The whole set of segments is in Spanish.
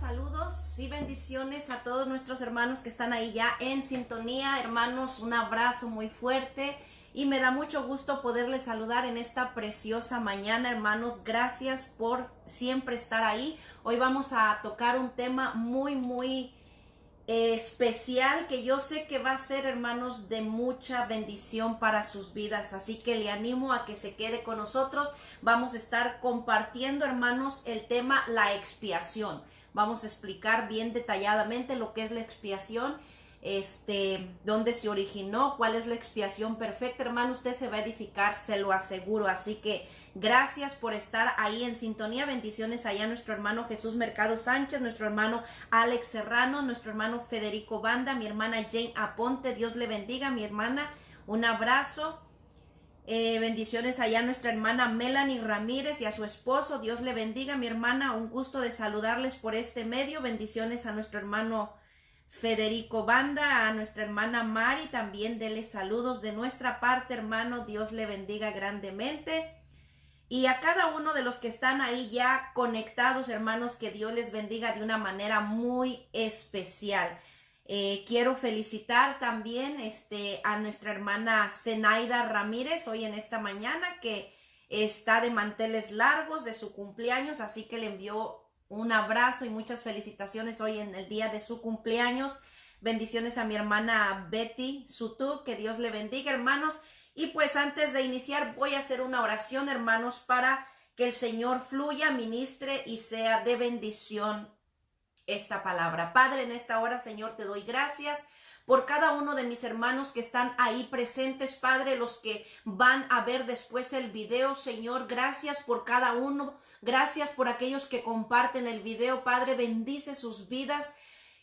saludos y bendiciones a todos nuestros hermanos que están ahí ya en sintonía. Hermanos, un abrazo muy fuerte y me da mucho gusto poderles saludar en esta preciosa mañana. Hermanos, gracias por siempre estar ahí. Hoy vamos a tocar un tema muy especial que yo sé que va a ser, hermanos, de mucha bendición para sus vidas, así que le animo a que se quede con nosotros. Vamos a estar compartiendo, hermanos, el tema la expiación. Vamos a explicar bien detalladamente lo que es la expiación, dónde se originó, cuál es la expiación perfecta. Hermano, usted se va a edificar, se lo aseguro. Así que gracias por estar ahí en sintonía. Bendiciones allá a nuestro hermano Jesús Mercado Sánchez, nuestro hermano Alex Serrano, nuestro hermano Federico Banda, mi hermana Jane Aponte. Dios le bendiga, mi hermana. Un abrazo. Bendiciones allá a nuestra hermana Melanie Ramírez y a su esposo. Dios le bendiga, mi hermana. Un gusto de saludarles por este medio. Bendiciones a nuestro hermano Federico Banda, a nuestra hermana Mari. También dele saludos de nuestra parte, hermano. Dios le bendiga grandemente. Y a cada uno de los que están ahí ya conectados, hermanos, que Dios les bendiga de una manera muy especial. Quiero felicitar también a nuestra hermana Zenaida Ramírez hoy en esta mañana, que está de manteles largos de su cumpleaños, así que le envío un abrazo y muchas felicitaciones hoy en el día de su cumpleaños. Bendiciones a mi hermana Betty Sutú, que Dios le bendiga, hermanos. Y pues antes de iniciar voy a hacer una oración, hermanos, para que el Señor fluya, ministre y sea de bendición esta palabra. Padre, en esta hora, Señor, te doy gracias por cada uno de mis hermanos que están ahí presentes, Padre, los que van a ver después el video, Señor, gracias por cada uno, gracias por aquellos que comparten el video, Padre, bendice sus vidas.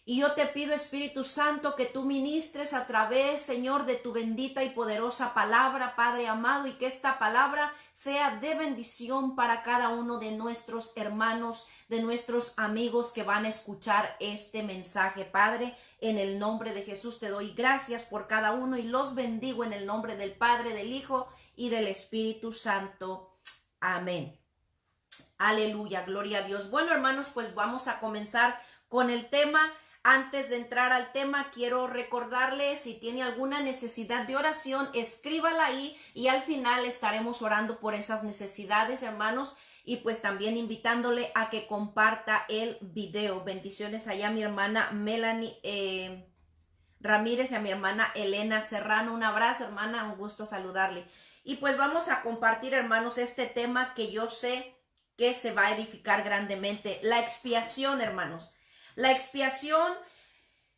Y yo te pido, Espíritu Santo, que tú ministres a través, Señor, de tu bendita y poderosa palabra, Padre amado, y que esta palabra sea de bendición para cada uno de nuestros hermanos, de nuestros amigos que van a escuchar este mensaje. Padre, en el nombre de Jesús te doy gracias por cada uno y los bendigo en el nombre del Padre, del Hijo y del Espíritu Santo. Amén. Aleluya, gloria a Dios. Bueno, hermanos, pues vamos a comenzar con el tema. Antes de entrar al tema, quiero recordarle, si tiene alguna necesidad de oración, escríbala ahí y al final estaremos orando por esas necesidades, hermanos, y pues también invitándole a que comparta el video. Bendiciones allá a mi hermana Melanie Ramírez y a mi hermana Elena Serrano. Un abrazo, hermana, un gusto saludarle. Y pues vamos a compartir, hermanos, este tema que yo sé que se va a edificar grandemente. La expiación, hermanos. La expiación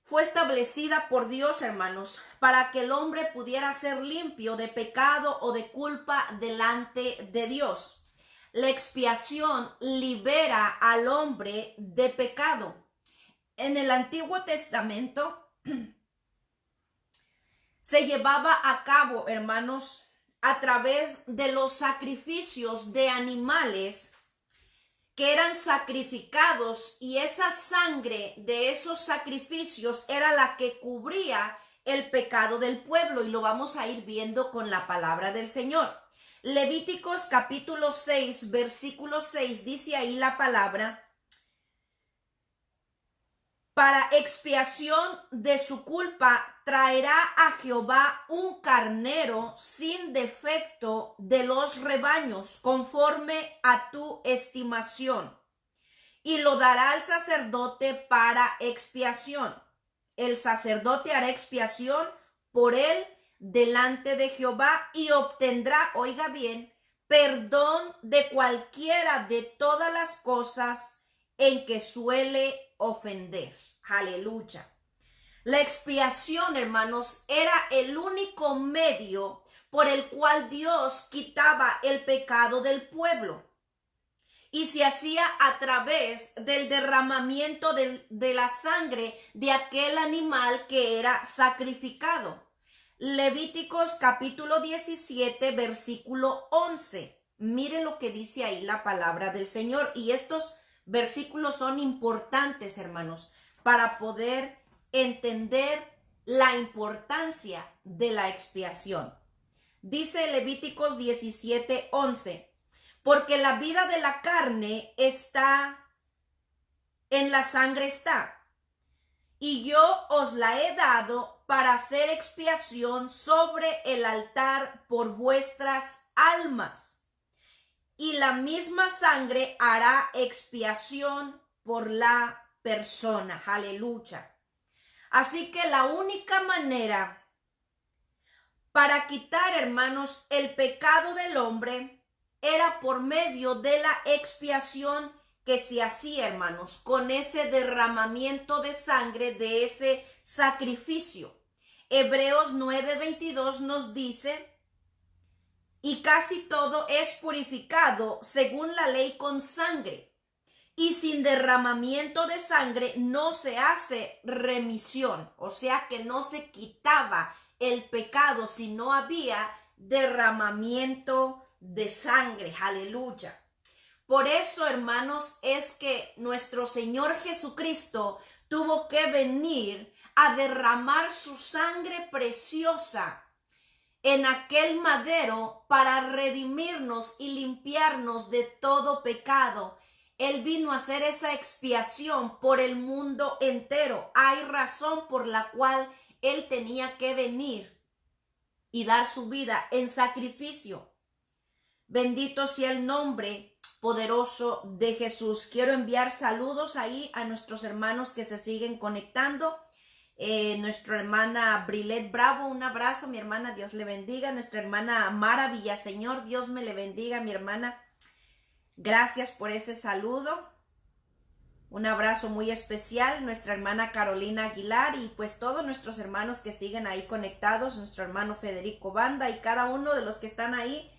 fue establecida por Dios, hermanos, para que el hombre pudiera ser limpio de pecado o de culpa delante de Dios. La expiación libera al hombre de pecado. En el Antiguo Testamento se llevaba a cabo, hermanos, a través de los sacrificios de animales que eran sacrificados, y esa sangre de esos sacrificios era la que cubría el pecado del pueblo, y lo vamos a ir viendo con la palabra del Señor. Levíticos capítulo 6, versículo 6, dice ahí la palabra: para expiación de su culpa traerá a Jehová un carnero sin defecto de los rebaños, conforme a tu estimación, y lo dará al sacerdote para expiación. El sacerdote hará expiación por él delante de Jehová y obtendrá, oiga bien, perdón de cualquiera de todas las cosas en que suele ofender. Aleluya. La expiación, hermanos, era el único medio por el cual Dios quitaba el pecado del pueblo, y se hacía a través del derramamiento de la sangre de aquel animal que era sacrificado. Levíticos capítulo 17, versículo 11. Miren lo que dice ahí la palabra del Señor, y estos versículos son importantes, hermanos, para poder entender la importancia de la expiación. Dice Levíticos 17, 11, porque la vida de la carne está en la sangre está, y yo os la he dado para hacer expiación sobre el altar por vuestras almas. Y la misma sangre hará expiación por la persona. Aleluya. Así que la única manera para quitar, hermanos, el pecado del hombre era por medio de la expiación que se hacía, hermanos, con ese derramamiento de sangre, de ese sacrificio. Hebreos 9:22 nos dice: y casi todo es purificado según la ley con sangre, y sin derramamiento de sangre no se hace remisión, o sea que no se quitaba el pecado si no había derramamiento de sangre. Aleluya. Por eso, hermanos, es que nuestro Señor Jesucristo tuvo que venir a derramar su sangre preciosa en aquel madero para redimirnos y limpiarnos de todo pecado. Él vino a hacer esa expiación por el mundo entero. Hay razón por la cual Él tenía que venir y dar su vida en sacrificio. Bendito sea el nombre poderoso de Jesús. Quiero enviar saludos ahí a nuestros hermanos que se siguen conectando. Nuestra hermana Brilet Bravo, un abrazo, mi hermana, Dios le bendiga. Nuestra hermana Mara Villaseñor, Dios me le bendiga, mi hermana. Gracias por ese saludo. Un abrazo muy especial. Nuestra hermana Carolina Aguilar y pues todos nuestros hermanos que siguen ahí conectados, nuestro hermano Federico Banda y cada uno de los que están ahí.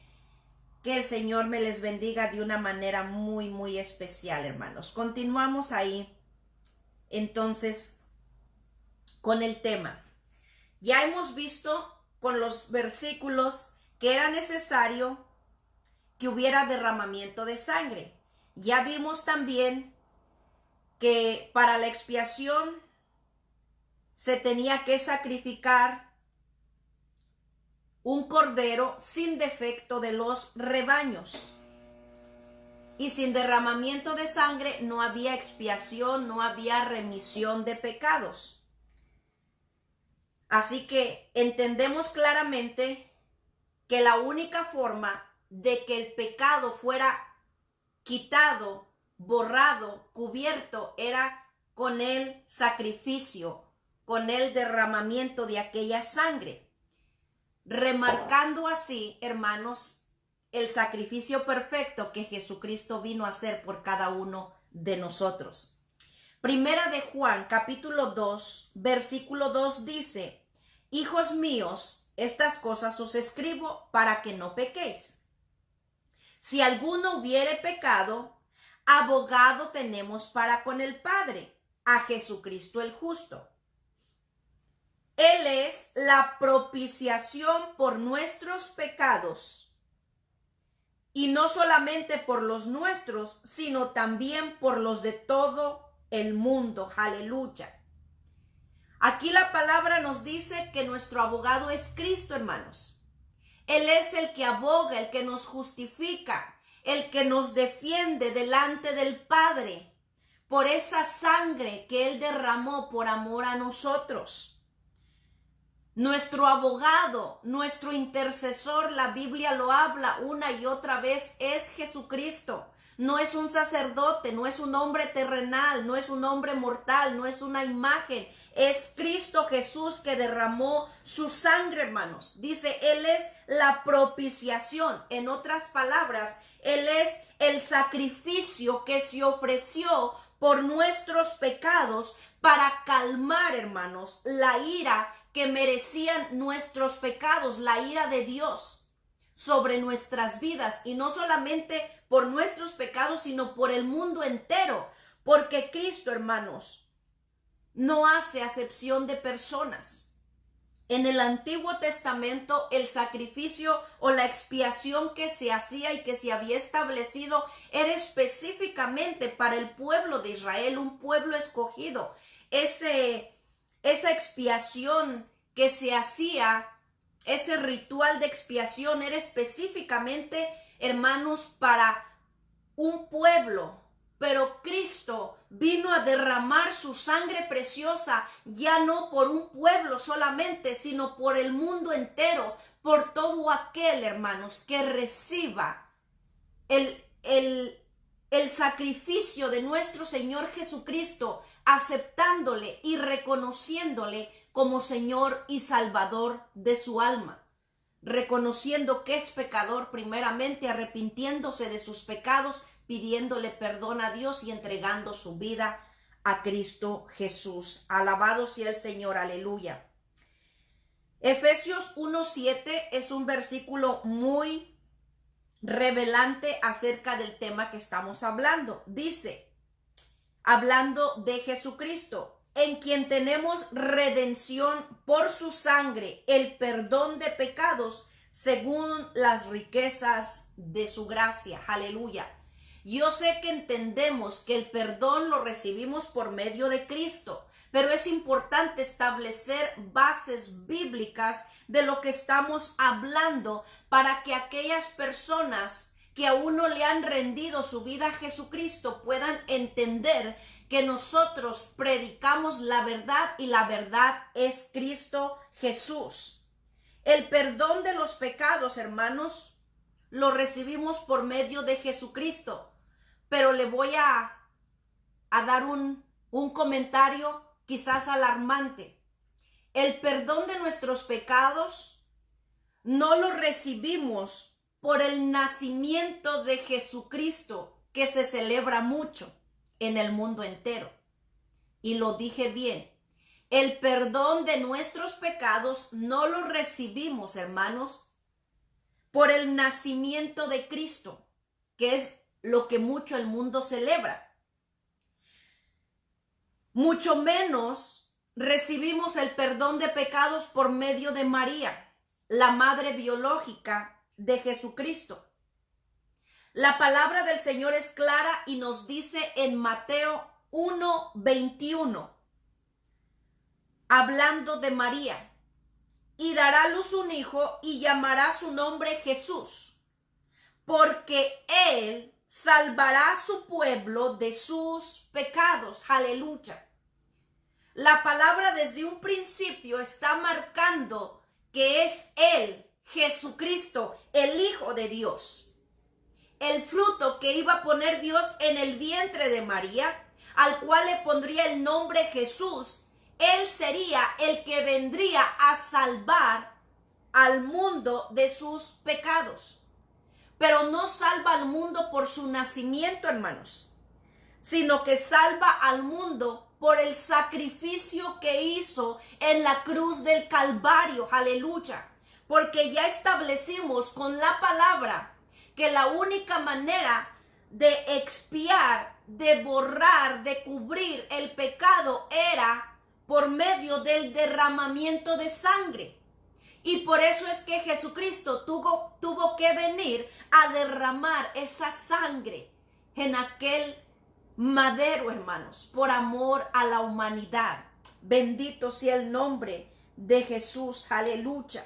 Que el Señor me les bendiga de una manera muy, muy especial, hermanos. Continuamos ahí, entonces, con el tema. Ya hemos visto con los versículos que era necesario que hubiera derramamiento de sangre. Ya vimos también que para la expiación se tenía que sacrificar un cordero sin defecto de los rebaños. Y sin derramamiento de sangre no había expiación, no había remisión de pecados. Así que entendemos claramente que la única forma de que el pecado fuera quitado, borrado, cubierto, era con el sacrificio, con el derramamiento de aquella sangre. Remarcando así, hermanos, el sacrificio perfecto que Jesucristo vino a hacer por cada uno de nosotros. Primera de Juan, capítulo 2, versículo 2 dice: hijos míos, estas cosas os escribo para que no pequéis. Si alguno hubiere pecado, abogado tenemos para con el Padre, a Jesucristo el justo. Él es la propiciación por nuestros pecados, y no solamente por los nuestros, sino también por los de todo el mundo. Aleluya. Aquí la palabra nos dice que nuestro abogado es Cristo, hermanos. Él es el que aboga, el que nos justifica, el que nos defiende delante del Padre por esa sangre que Él derramó por amor a nosotros. Nuestro abogado, nuestro intercesor, la Biblia lo habla una y otra vez, es Jesucristo. No es un sacerdote, no es un hombre terrenal, no es un hombre mortal, no es una imagen. Es Cristo Jesús que derramó su sangre, hermanos. Dice, Él es la propiciación. En otras palabras, Él es el sacrificio que se ofreció por nuestros pecados para calmar, hermanos, la ira que merecían nuestros pecados, la ira de Dios sobre nuestras vidas, y no solamente por nuestros pecados, sino por el mundo entero, porque Cristo, hermanos, no hace acepción de personas. En el Antiguo Testamento, el sacrificio o la expiación que se hacía y que se había establecido era específicamente para el pueblo de Israel, un pueblo escogido. Esa expiación que se hacía, ese ritual de expiación era específicamente, hermanos, para un pueblo. Pero Cristo vino a derramar su sangre preciosa, ya no por un pueblo solamente, sino por el mundo entero, por todo aquel, hermanos, que reciba el sacrificio de nuestro Señor Jesucristo, aceptándole y reconociéndole como Señor y Salvador de su alma, reconociendo que es pecador primeramente, arrepintiéndose de sus pecados, pidiéndole perdón a Dios y entregando su vida a Cristo Jesús. Alabado sea el Señor, aleluya. Efesios 1:7 es un versículo muy revelante acerca del tema que estamos hablando. Dice, hablando de Jesucristo, en quien tenemos redención por su sangre, el perdón de pecados según las riquezas de su gracia. Aleluya. Yo sé que entendemos que el perdón lo recibimos por medio de Cristo, pero es importante establecer bases bíblicas de lo que estamos hablando para que aquellas personas que aún no le han rendido su vida a Jesucristo puedan entender que nosotros predicamos la verdad y la verdad es Cristo Jesús. El perdón de los pecados, hermanos, lo recibimos por medio de Jesucristo, pero le voy a dar un comentario quizás alarmante. El perdón de nuestros pecados no lo recibimos por el nacimiento de Jesucristo, que se celebra mucho en el mundo entero. Y lo dije bien, el perdón de nuestros pecados no lo recibimos, hermanos, por el nacimiento de Cristo, que es lo que mucho el mundo celebra. Mucho menos recibimos el perdón de pecados por medio de María, la madre biológica de Jesucristo. La palabra del Señor es clara y nos dice en Mateo 1:21, hablando de María, y dará a luz un hijo y llamará su nombre Jesús, porque él salvará a su pueblo de sus pecados. Aleluya. La palabra desde un principio está marcando que es Él, Jesucristo, el Hijo de Dios. El fruto que iba a poner Dios en el vientre de María, al cual le pondría el nombre Jesús. Él sería el que vendría a salvar al mundo de sus pecados. Pero no salva al mundo por su nacimiento, hermanos, sino que salva al mundo por el sacrificio que hizo en la cruz del Calvario. Aleluya. Porque ya establecimos con la palabra que la única manera de expiar, de borrar, de cubrir el pecado era por medio del derramamiento de sangre. Y por eso es que Jesucristo tuvo que venir a derramar esa sangre en aquel madero, hermanos, por amor a la humanidad. Bendito sea el nombre de Jesús. Aleluya.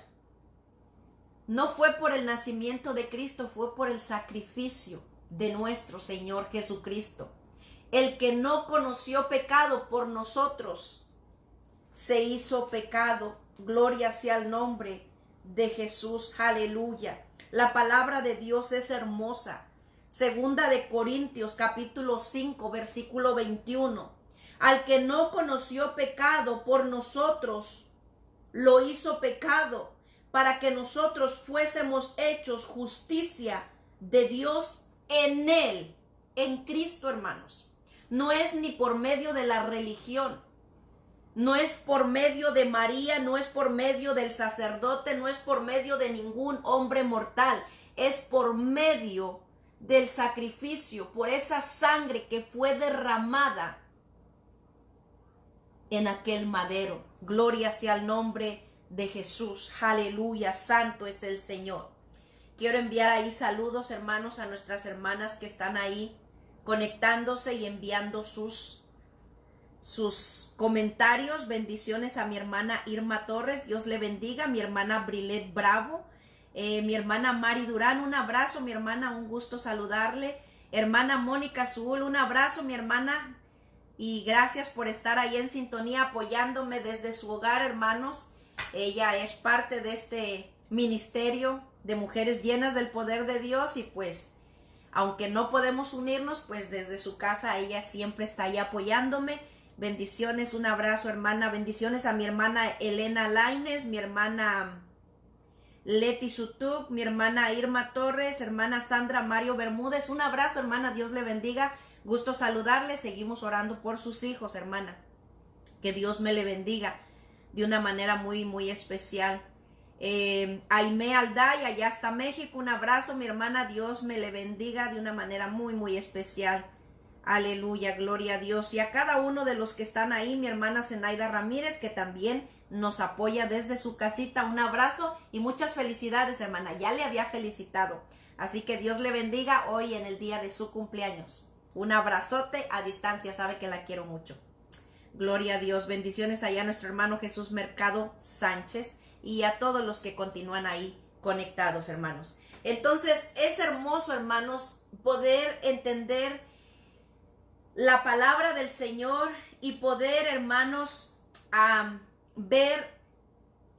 No fue por el nacimiento de Cristo, fue por el sacrificio de nuestro Señor Jesucristo. El que no conoció pecado por nosotros se hizo pecado. Gloria sea el nombre de Jesús. Aleluya. La palabra de Dios es hermosa. Segunda de Corintios capítulo 5 versículo 21. Al que no conoció pecado por nosotros lo hizo pecado, para que nosotros fuésemos hechos justicia de Dios en él, en Cristo, hermanos. No es ni por medio de la religión, no es por medio de María, no es por medio del sacerdote, no es por medio de ningún hombre mortal, es por medio del sacrificio, por esa sangre que fue derramada en aquel madero. Gloria sea el nombre de Jesús. Aleluya, santo es el Señor. Quiero enviar ahí saludos, hermanos, a nuestras hermanas que están ahí conectándose y enviando sus comentarios. Bendiciones a mi hermana Irma Torres, Dios le bendiga. Mi hermana Brilet Bravo, mi hermana Mari Durán, un abrazo, mi hermana, un gusto saludarle. Hermana Mónica Azul, un abrazo, mi hermana. y gracias por estar ahí en sintonía apoyándome desde su hogar, hermanos. Ella es parte de este ministerio de mujeres llenas del poder de Dios y pues aunque no podemos unirnos, pues desde su casa ella siempre está ahí apoyándome. Bendiciones, un abrazo, hermana. Bendiciones a mi hermana Elena Laines, mi hermana Leti Sutuk, mi hermana Irma Torres, hermana Sandra Mario Bermúdez. Un abrazo, hermana. Dios le bendiga. Gusto saludarle. Seguimos orando por sus hijos, hermana. Que Dios me le bendiga de una manera muy, muy especial. Aime Alday, allá hasta México. Un abrazo, mi hermana. Dios me le bendiga de una manera muy, muy especial. Aleluya, gloria a Dios. Y a cada uno de los que están ahí, mi hermana Zenaida Ramírez, que también nos apoya desde su casita. Un abrazo y muchas felicidades, hermana. Ya le había felicitado. Así que Dios le bendiga hoy en el día de su cumpleaños. Un abrazote a distancia. Sabe que la quiero mucho. Gloria a Dios. Bendiciones allá a nuestro hermano Jesús Mercado Sánchez y a todos los que continúan ahí conectados, hermanos. Entonces, es hermoso, hermanos, poder entender la palabra del Señor y poder, hermanos, ver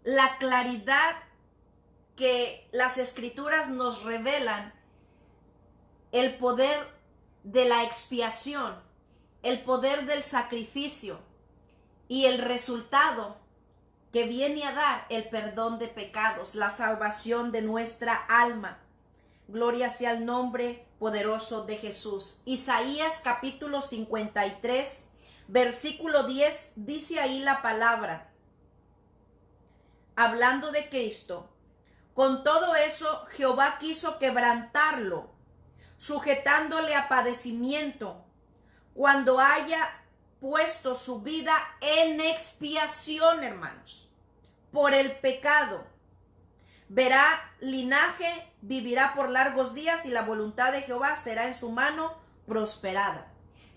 la claridad que las Escrituras nos revelan, el poder de la expiación, el poder del sacrificio y el resultado que viene a dar el perdón de pecados, la salvación de nuestra alma. Gloria sea el nombre poderoso de Jesús. Isaías capítulo 53, versículo 10, dice ahí la palabra, hablando de Cristo. Con todo eso, Jehová quiso quebrantarlo, sujetándole a padecimiento, cuando haya puesto su vida en expiación, hermanos, por el pecado. Verá linaje, vivirá por largos días y la voluntad de Jehová será en su mano prosperada.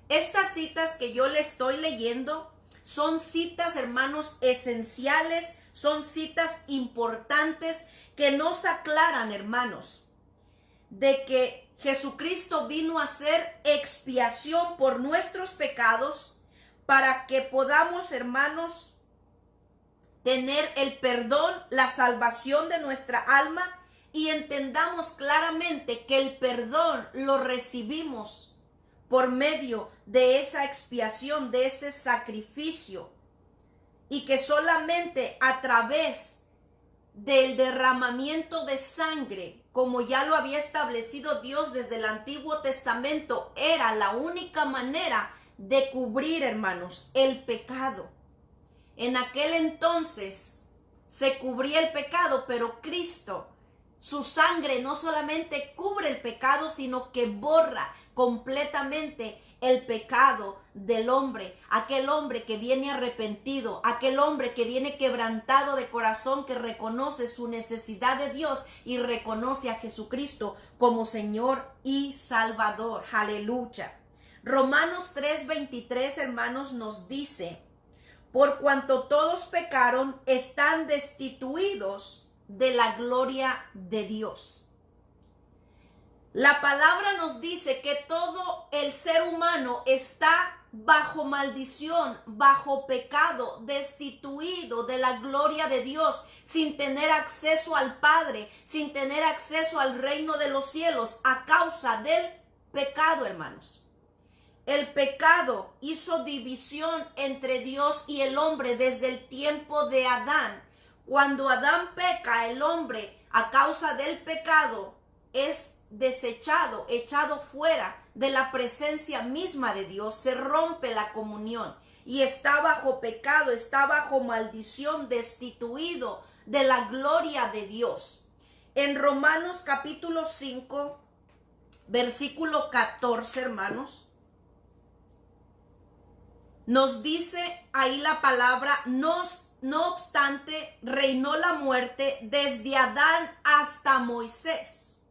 Estas citas que yo le estoy leyendo son citas, hermanos, esenciales, son citas importantes que nos aclaran, hermanos, de que Jesucristo vino a hacer expiación por nuestros pecados para que podamos, hermanos, tener el perdón, la salvación de nuestra alma y entendamos claramente que el perdón lo recibimos por medio de esa expiación, de ese sacrificio, y que solamente a través del derramamiento de sangre, como ya lo había establecido Dios desde el Antiguo Testamento, era la única manera de cubrir, hermanos, el pecado. En aquel entonces se cubría el pecado, pero Cristo, su sangre no solamente cubre el pecado, sino que borra completamente el pecado del hombre, aquel hombre que viene arrepentido, aquel hombre que viene quebrantado de corazón, que reconoce su necesidad de Dios y reconoce a Jesucristo como Señor y Salvador. Aleluya. Romanos 3:23, hermanos, nos dice: por cuanto todos pecaron, están destituidos de la gloria de Dios. La palabra nos dice que todo el ser humano está bajo maldición, bajo pecado, destituido de la gloria de Dios, sin tener acceso al Padre, sin tener acceso al reino de los cielos, a causa del pecado, hermanos. El pecado hizo división entre Dios y el hombre desde el tiempo de Adán. Cuando Adán peca, el hombre, a causa del pecado, es desechado, echado fuera de la presencia misma de Dios. Se rompe la comunión y está bajo pecado, está bajo maldición, destituido de la gloria de Dios. En Romanos capítulo 5, versículo 14, hermanos, nos dice ahí la palabra: no obstante, reinó la muerte desde Adán hasta Moisés,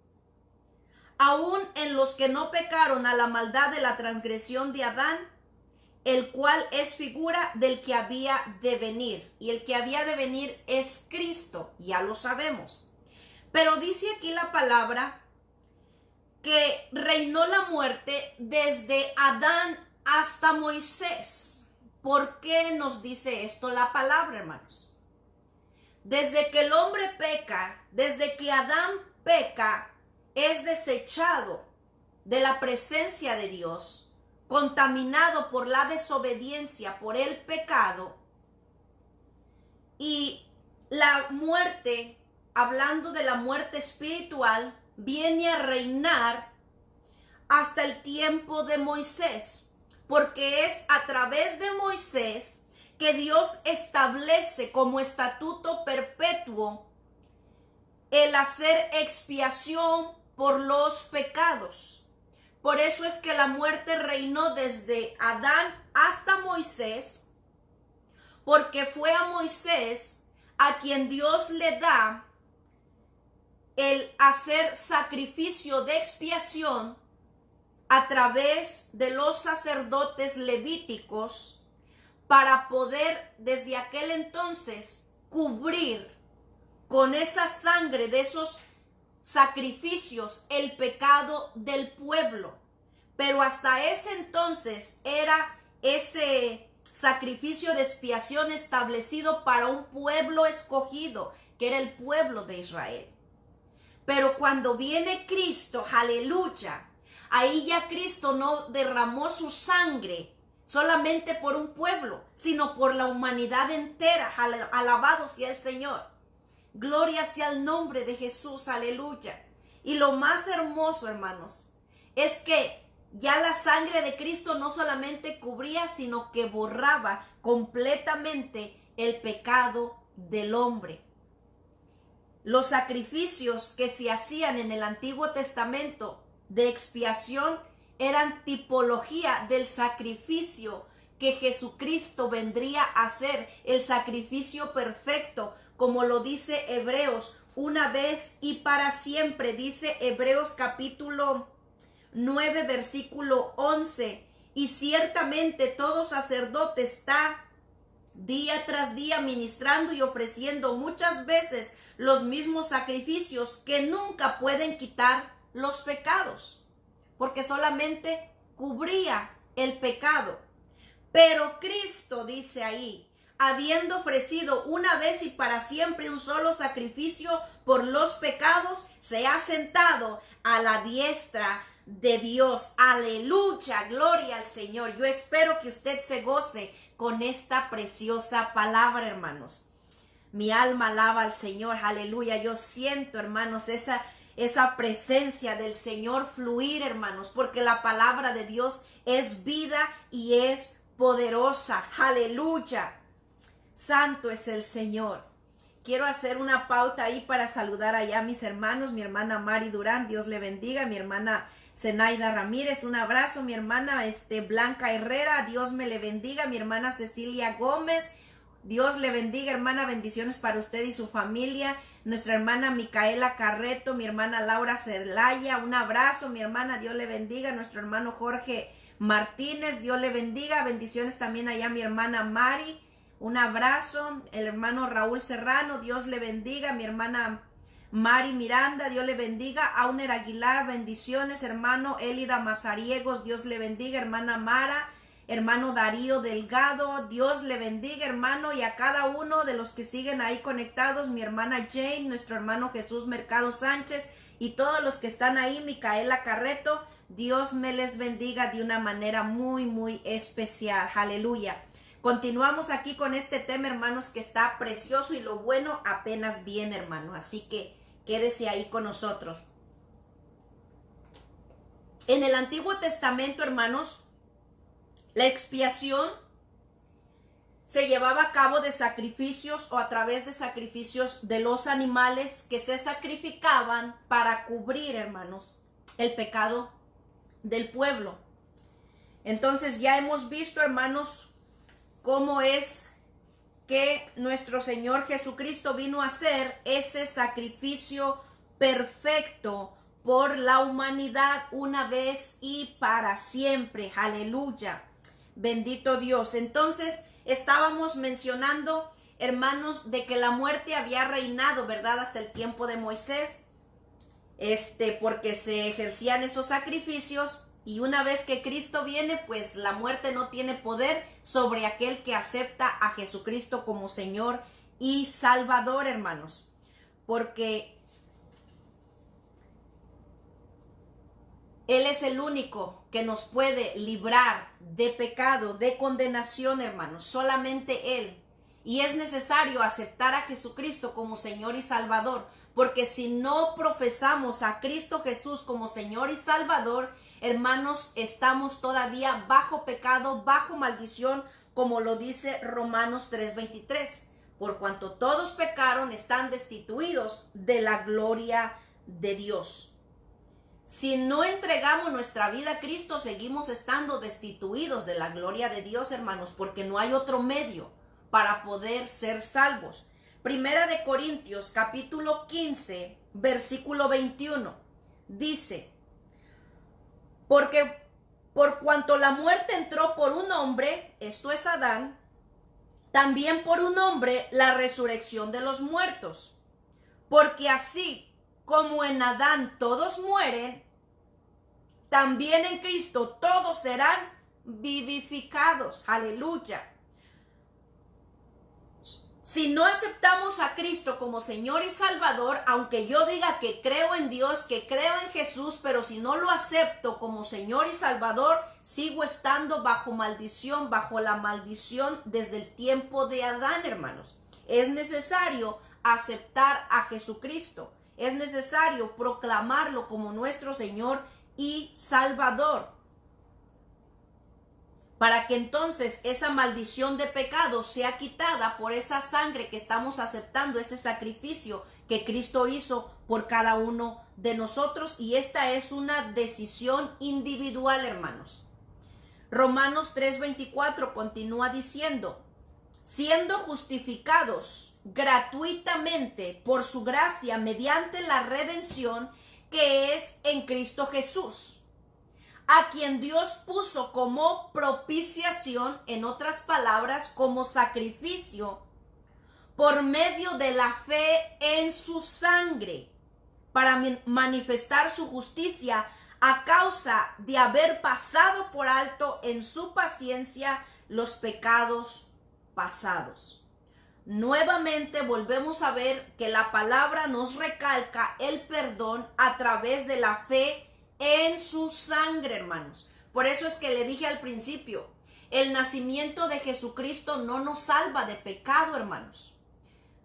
aún en los que no pecaron a la maldad de la transgresión de Adán, el cual es figura del que había de venir. Y el que había de venir es Cristo, ya lo sabemos. Pero dice aquí la palabra que reinó la muerte desde Adán hasta Moisés. ¿Por qué nos dice esto la palabra, hermanos? Desde que el hombre peca, desde que Adán peca, es desechado de la presencia de Dios, contaminado por la desobediencia, por el pecado, y la muerte, hablando de la muerte espiritual, viene a reinar hasta el tiempo de Moisés, porque es a través de Moisés que Dios establece como estatuto perpetuo el hacer expiación por los pecados. Por eso es que la muerte reinó desde Adán hasta Moisés, porque fue a Moisés a quien Dios le da el hacer sacrificio de expiación a través de los sacerdotes levíticos para poder desde aquel entonces cubrir con esa sangre de esos sacrificios el pecado del pueblo. Pero hasta ese entonces era ese sacrificio de expiación establecido para un pueblo escogido, que era el pueblo de Israel. Pero cuando viene Cristo, aleluya, ahí ya Cristo no derramó su sangre solamente por un pueblo, sino por la humanidad entera. Alabado sea el Señor. Gloria sea el nombre de Jesús, aleluya. Y lo más hermoso, hermanos, es que ya la sangre de Cristo no solamente cubría, sino que borraba completamente el pecado del hombre. Los sacrificios que se hacían en el Antiguo Testamento de expiación eran tipología del sacrificio que Jesucristo vendría a hacer, el sacrificio perfecto, como lo dice Hebreos, una vez y para siempre, dice Hebreos capítulo 9, versículo 11, y ciertamente todo sacerdote está día tras día ministrando y ofreciendo muchas veces los mismos sacrificios que nunca pueden quitar los pecados, porque solamente cubría el pecado. Pero Cristo dice ahí, habiendo ofrecido una vez y para siempre un solo sacrificio por los pecados, se ha sentado a la diestra de Dios. Aleluya, gloria al Señor. Yo espero que usted se goce con esta preciosa palabra, hermanos. Mi alma alaba al Señor, aleluya. Yo siento, hermanos, esa presencia del Señor fluir, hermanos, porque la palabra de Dios es vida y es poderosa. Aleluya. Santo es el Señor. Quiero hacer una pauta ahí para saludar allá a mis hermanos, mi hermana Mari Durán, Dios le bendiga, mi hermana Zenaida Ramírez, un abrazo, mi hermana Blanca Herrera, Dios me le bendiga, mi hermana Cecilia Gómez, Dios le bendiga, hermana, bendiciones para usted y su familia, nuestra hermana Micaela Carreto, mi hermana Laura Celaya, un abrazo, mi hermana, Dios le bendiga, nuestro hermano Jorge Martínez, Dios le bendiga, bendiciones también allá mi hermana Mari, un abrazo, el hermano Raúl Serrano, Dios le bendiga, mi hermana Mari Miranda, Dios le bendiga, Auner Aguilar, bendiciones, hermano Elida Mazariegos, Dios le bendiga, hermana Mara, hermano Darío Delgado, Dios le bendiga, hermano, y a cada uno de los que siguen ahí conectados, mi hermana Jane, nuestro hermano Jesús Mercado Sánchez, y todos los que están ahí, Micaela Carreto, Dios me les bendiga de una manera muy, muy especial, aleluya. Continuamos aquí con este tema, hermanos, que está precioso y lo bueno apenas viene, hermano. Así que quédese ahí con nosotros. En el Antiguo Testamento, hermanos, la expiación se llevaba a cabo de sacrificios o a través de sacrificios de los animales que se sacrificaban para cubrir, hermanos, el pecado del pueblo. Entonces ya hemos visto, hermanos, cómo es que nuestro Señor Jesucristo vino a hacer ese sacrificio perfecto por la humanidad una vez y para siempre. Aleluya. Bendito Dios. Entonces estábamos mencionando, hermanos, de que la muerte había reinado, ¿verdad? Hasta el tiempo de Moisés, porque se ejercían esos sacrificios. Y una vez que Cristo viene, pues la muerte no tiene poder sobre aquel que acepta a Jesucristo como Señor y Salvador, hermanos. Porque Él es el único que nos puede librar de pecado, de condenación, hermanos. Solamente Él. Y es necesario aceptar a Jesucristo como Señor y Salvador. Porque si no profesamos a Cristo Jesús como Señor y Salvador, hermanos, estamos todavía bajo pecado, bajo maldición, como lo dice Romanos 3:23. Por cuanto todos pecaron, están destituidos de la gloria de Dios. Si no entregamos nuestra vida a Cristo, seguimos estando destituidos de la gloria de Dios, hermanos, porque no hay otro medio para poder ser salvos. Primera de Corintios, capítulo 15, versículo 21, dice: porque por cuanto la muerte entró por un hombre, esto es Adán, también por un hombre la resurrección de los muertos. Porque así como en Adán todos mueren, también en Cristo todos serán vivificados. Aleluya. Si no aceptamos a Cristo como Señor y Salvador, aunque yo diga que creo en Dios, que creo en Jesús, pero si no lo acepto como Señor y Salvador, sigo estando bajo maldición, bajo la maldición desde el tiempo de Adán, hermanos. Es necesario aceptar a Jesucristo. Es necesario proclamarlo como nuestro Señor y Salvador, para que entonces esa maldición de pecado sea quitada por esa sangre que estamos aceptando, ese sacrificio que Cristo hizo por cada uno de nosotros. Y esta es una decisión individual, hermanos. Romanos 3:24 continúa diciendo: siendo justificados gratuitamente por su gracia mediante la redención que es en Cristo Jesús, a quien Dios puso como propiciación, en otras palabras, como sacrificio, por medio de la fe en su sangre, para manifestar su justicia a causa de haber pasado por alto en su paciencia los pecados pasados. Nuevamente volvemos a ver que la palabra nos recalca el perdón a través de la fe en su sangre, hermanos. Por eso es que le dije al principio, el nacimiento de Jesucristo no nos salva de pecado, hermanos.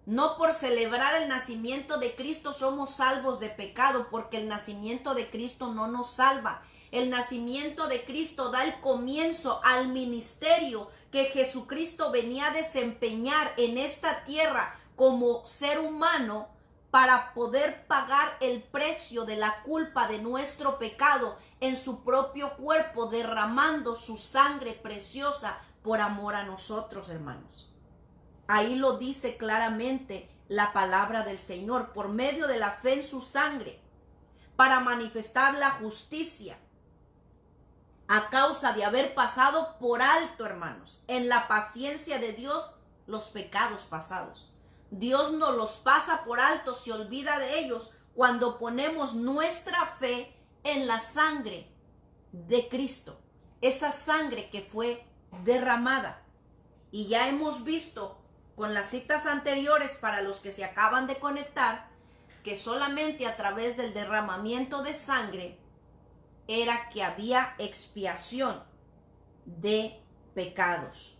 No por celebrar el nacimiento de Cristo somos salvos de pecado, porque el nacimiento de Cristo no nos salva. El nacimiento de Cristo da el comienzo al ministerio que Jesucristo venía a desempeñar en esta tierra como ser humano, para poder pagar el precio de la culpa de nuestro pecado en su propio cuerpo, derramando su sangre preciosa por amor a nosotros, hermanos. Ahí lo dice claramente la palabra del Señor, por medio de la fe en su sangre, para manifestar la justicia a causa de haber pasado por alto, hermanos, en la paciencia de Dios, los pecados pasados. Dios no los pasa por alto, se olvida de ellos cuando ponemos nuestra fe en la sangre de Cristo, esa sangre que fue derramada. Y ya hemos visto con las citas anteriores, para los que se acaban de conectar, que solamente a través del derramamiento de sangre era que había expiación de pecados.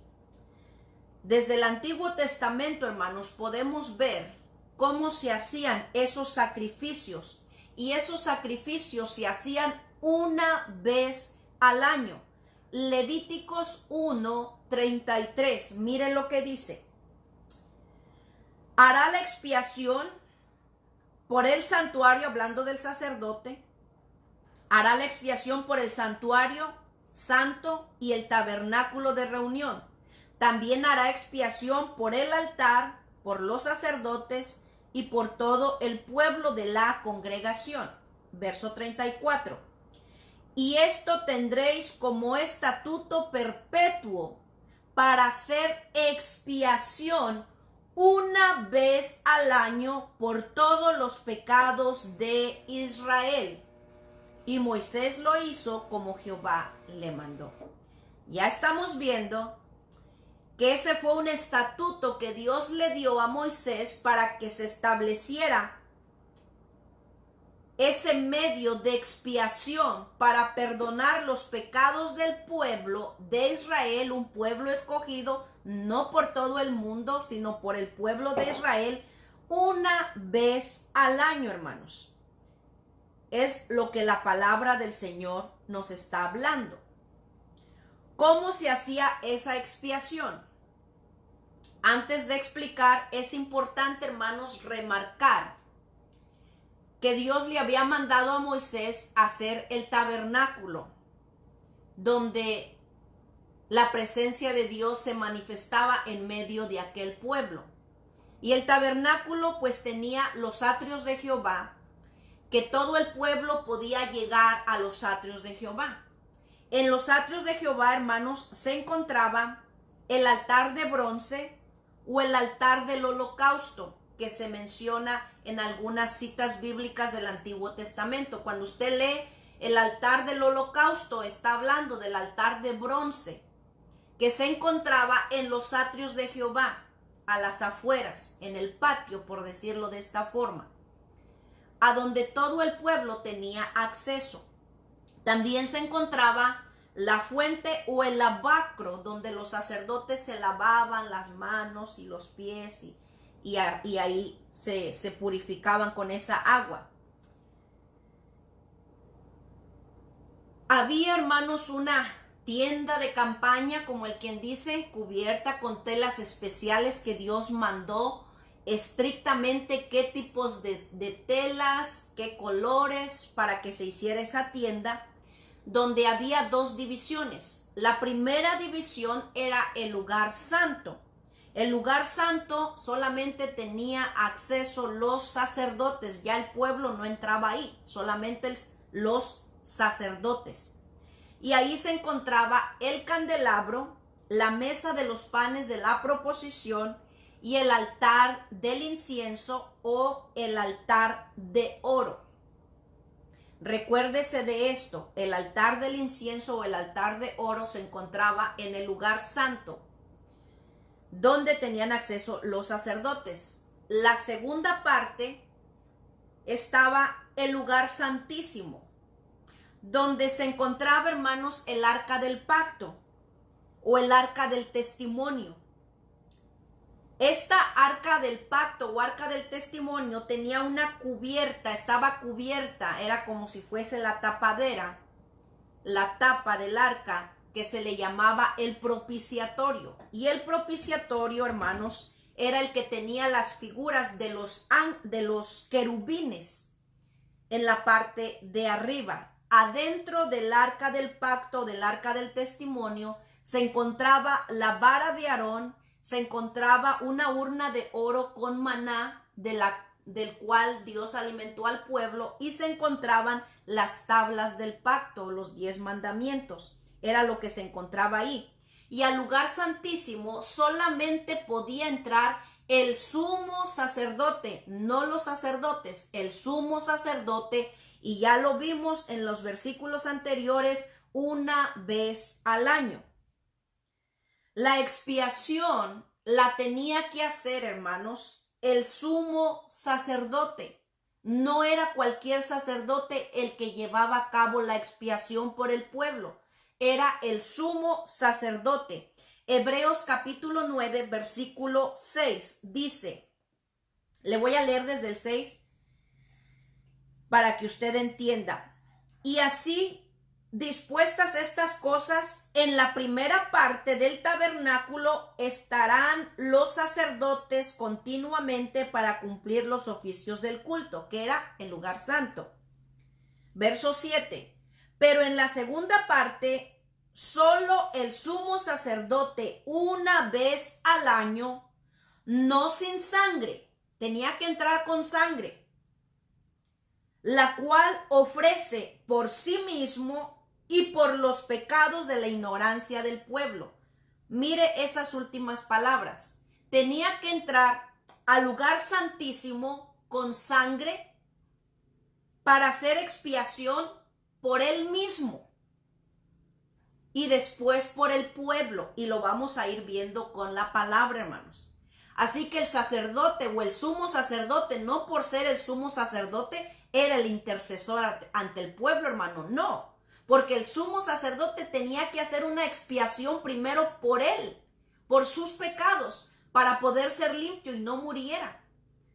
Desde el Antiguo Testamento, hermanos, podemos ver cómo se hacían esos sacrificios, y esos sacrificios se hacían una vez al año. Levíticos 1:33, miren lo que dice: hará la expiación por el santuario, hablando del sacerdote, hará la expiación por el santuario santo y el tabernáculo de reunión. También hará expiación por el altar, por los sacerdotes y por todo el pueblo de la congregación. Verso 34. Y esto tendréis como estatuto perpetuo para hacer expiación una vez al año por todos los pecados de Israel. y Moisés lo hizo como Jehová le mandó. Ya estamos viendo que ese fue un estatuto que Dios le dio a Moisés para que se estableciera ese medio de expiación para perdonar los pecados del pueblo de Israel, un pueblo escogido no por todo el mundo, sino por el pueblo de Israel, una vez al año, hermanos. Es lo que la palabra del Señor nos está hablando. ¿Cómo se hacía esa expiación? Antes de explicar, es importante, hermanos, remarcar que Dios le había mandado a Moisés hacer el tabernáculo, donde la presencia de Dios se manifestaba en medio de aquel pueblo. Y el tabernáculo pues tenía los atrios de Jehová, que todo el pueblo podía llegar a los atrios de Jehová. En los atrios de Jehová, hermanos, se encontraba el altar de bronce o el altar del holocausto, que se menciona en algunas citas bíblicas del Antiguo Testamento. Cuando usted lee el altar del holocausto, está hablando del altar de bronce, que se encontraba en los atrios de Jehová, a las afueras, en el patio, por decirlo de esta forma, a donde todo el pueblo tenía acceso. También se encontraba la fuente o el lavacro, donde los sacerdotes se lavaban las manos y los pies y ahí se purificaban con esa agua. Había, hermanos, una tienda de campaña, como el quien dice, cubierta con telas especiales que Dios mandó estrictamente qué tipos de telas, qué colores, para que se hiciera esa tienda, donde había dos divisiones. La primera división era el lugar santo. El lugar santo solamente tenía acceso los sacerdotes, ya el pueblo no entraba ahí, solamente los sacerdotes. Y ahí se encontraba el candelabro, la mesa de los panes de la proposición y el altar del incienso o el altar de oro. Recuérdese de esto, el altar del incienso o el altar de oro se encontraba en el lugar santo, donde tenían acceso los sacerdotes. La segunda parte estaba el lugar santísimo, donde se encontraba, hermanos, el arca del pacto o el arca del testimonio. Esta arca del pacto o arca del testimonio tenía una cubierta, estaba cubierta, era como si fuese la tapadera, la tapa del arca, que se le llamaba el propiciatorio. Y el propiciatorio, hermanos, era el que tenía las figuras de los querubines en la parte de arriba. Adentro del arca del pacto, del arca del testimonio, se encontraba la vara de Aarón, se encontraba una urna de oro con maná del cual Dios alimentó al pueblo, y se encontraban las tablas del pacto, los 10 mandamientos. Era lo que se encontraba ahí. Y al lugar santísimo solamente podía entrar el sumo sacerdote, no los sacerdotes, el sumo sacerdote, y ya lo vimos en los versículos anteriores, una vez al año. La expiación la tenía que hacer, hermanos, el sumo sacerdote. No era cualquier sacerdote el que llevaba a cabo la expiación por el pueblo. Era el sumo sacerdote. Hebreos capítulo 9, versículo 6 dice, le voy a leer desde el 6 para que usted entienda. Y así, dispuestas estas cosas, en la primera parte del tabernáculo estarán los sacerdotes continuamente para cumplir los oficios del culto, que era el lugar santo. Verso 7. Pero en la segunda parte, solo el sumo sacerdote una vez al año, no sin sangre, tenía que entrar con sangre, la cual ofrece por sí mismo y por los pecados de la ignorancia del pueblo. Mire esas últimas palabras. Tenía que entrar al lugar santísimo con sangre para hacer expiación por él mismo y después por el pueblo. Y lo vamos a ir viendo con la palabra, hermanos. Así que el sacerdote o el sumo sacerdote, no por ser el sumo sacerdote, era el intercesor ante el pueblo, hermano. No, porque el sumo sacerdote tenía que hacer una expiación primero por él, por sus pecados, para poder ser limpio y no muriera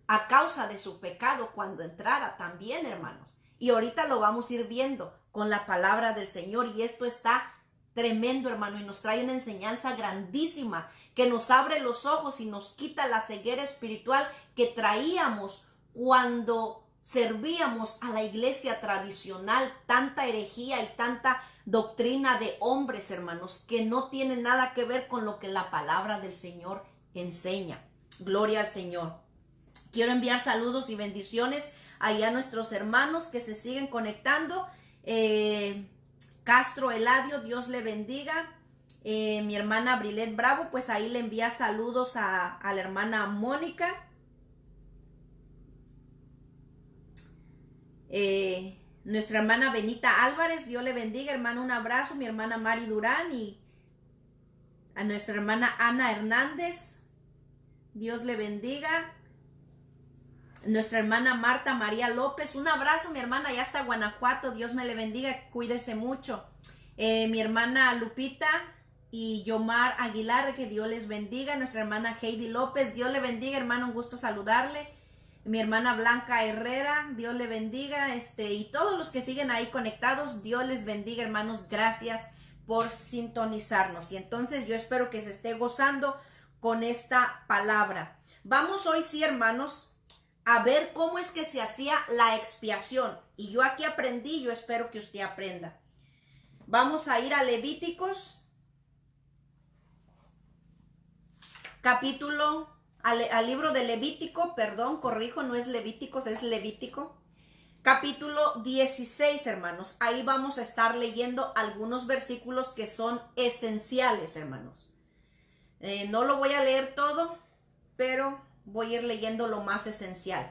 a causa de su pecado cuando entrara también, hermanos. Y ahorita lo vamos a ir viendo con la palabra del Señor, y esto está tremendo, hermano, y nos trae una enseñanza grandísima que nos abre los ojos y nos quita la ceguera espiritual que traíamos cuando servíamos a la iglesia tradicional, tanta herejía y tanta doctrina de hombres, hermanos, que no tiene nada que ver con lo que la palabra del Señor enseña. Gloria al Señor. Quiero enviar saludos y bendiciones allá a nuestros hermanos que se siguen conectando. Castro Eladio, Dios le bendiga. Mi hermana Brilet Bravo, pues ahí le envía saludos a la hermana Mónica. Nuestra hermana Benita Álvarez, Dios le bendiga, hermano, un abrazo. Mi hermana Mari Durán y a nuestra hermana Ana Hernández, Dios le bendiga. Nuestra hermana Marta María López, un abrazo, mi hermana, ya hasta Guanajuato, Dios me le bendiga, cuídese mucho. Mi hermana Lupita y Yomar Aguilar, que Dios les bendiga. Nuestra hermana Heidi López, Dios le bendiga, hermano, un gusto saludarle. Mi hermana Blanca Herrera, Dios le bendiga, y todos los que siguen ahí conectados, Dios les bendiga, hermanos, gracias por sintonizarnos. Y entonces yo espero que se esté gozando con esta palabra. Vamos hoy, sí, hermanos, a ver cómo es que se hacía la expiación. Y yo aquí aprendí, yo espero que usted aprenda. Vamos a ir a Levíticos, al libro de Levítico, perdón, corrijo, no es Levíticos, es Levítico. Capítulo 16, hermanos. Ahí vamos a estar leyendo algunos versículos que son esenciales, hermanos. No lo voy a leer todo, pero voy a ir leyendo lo más esencial.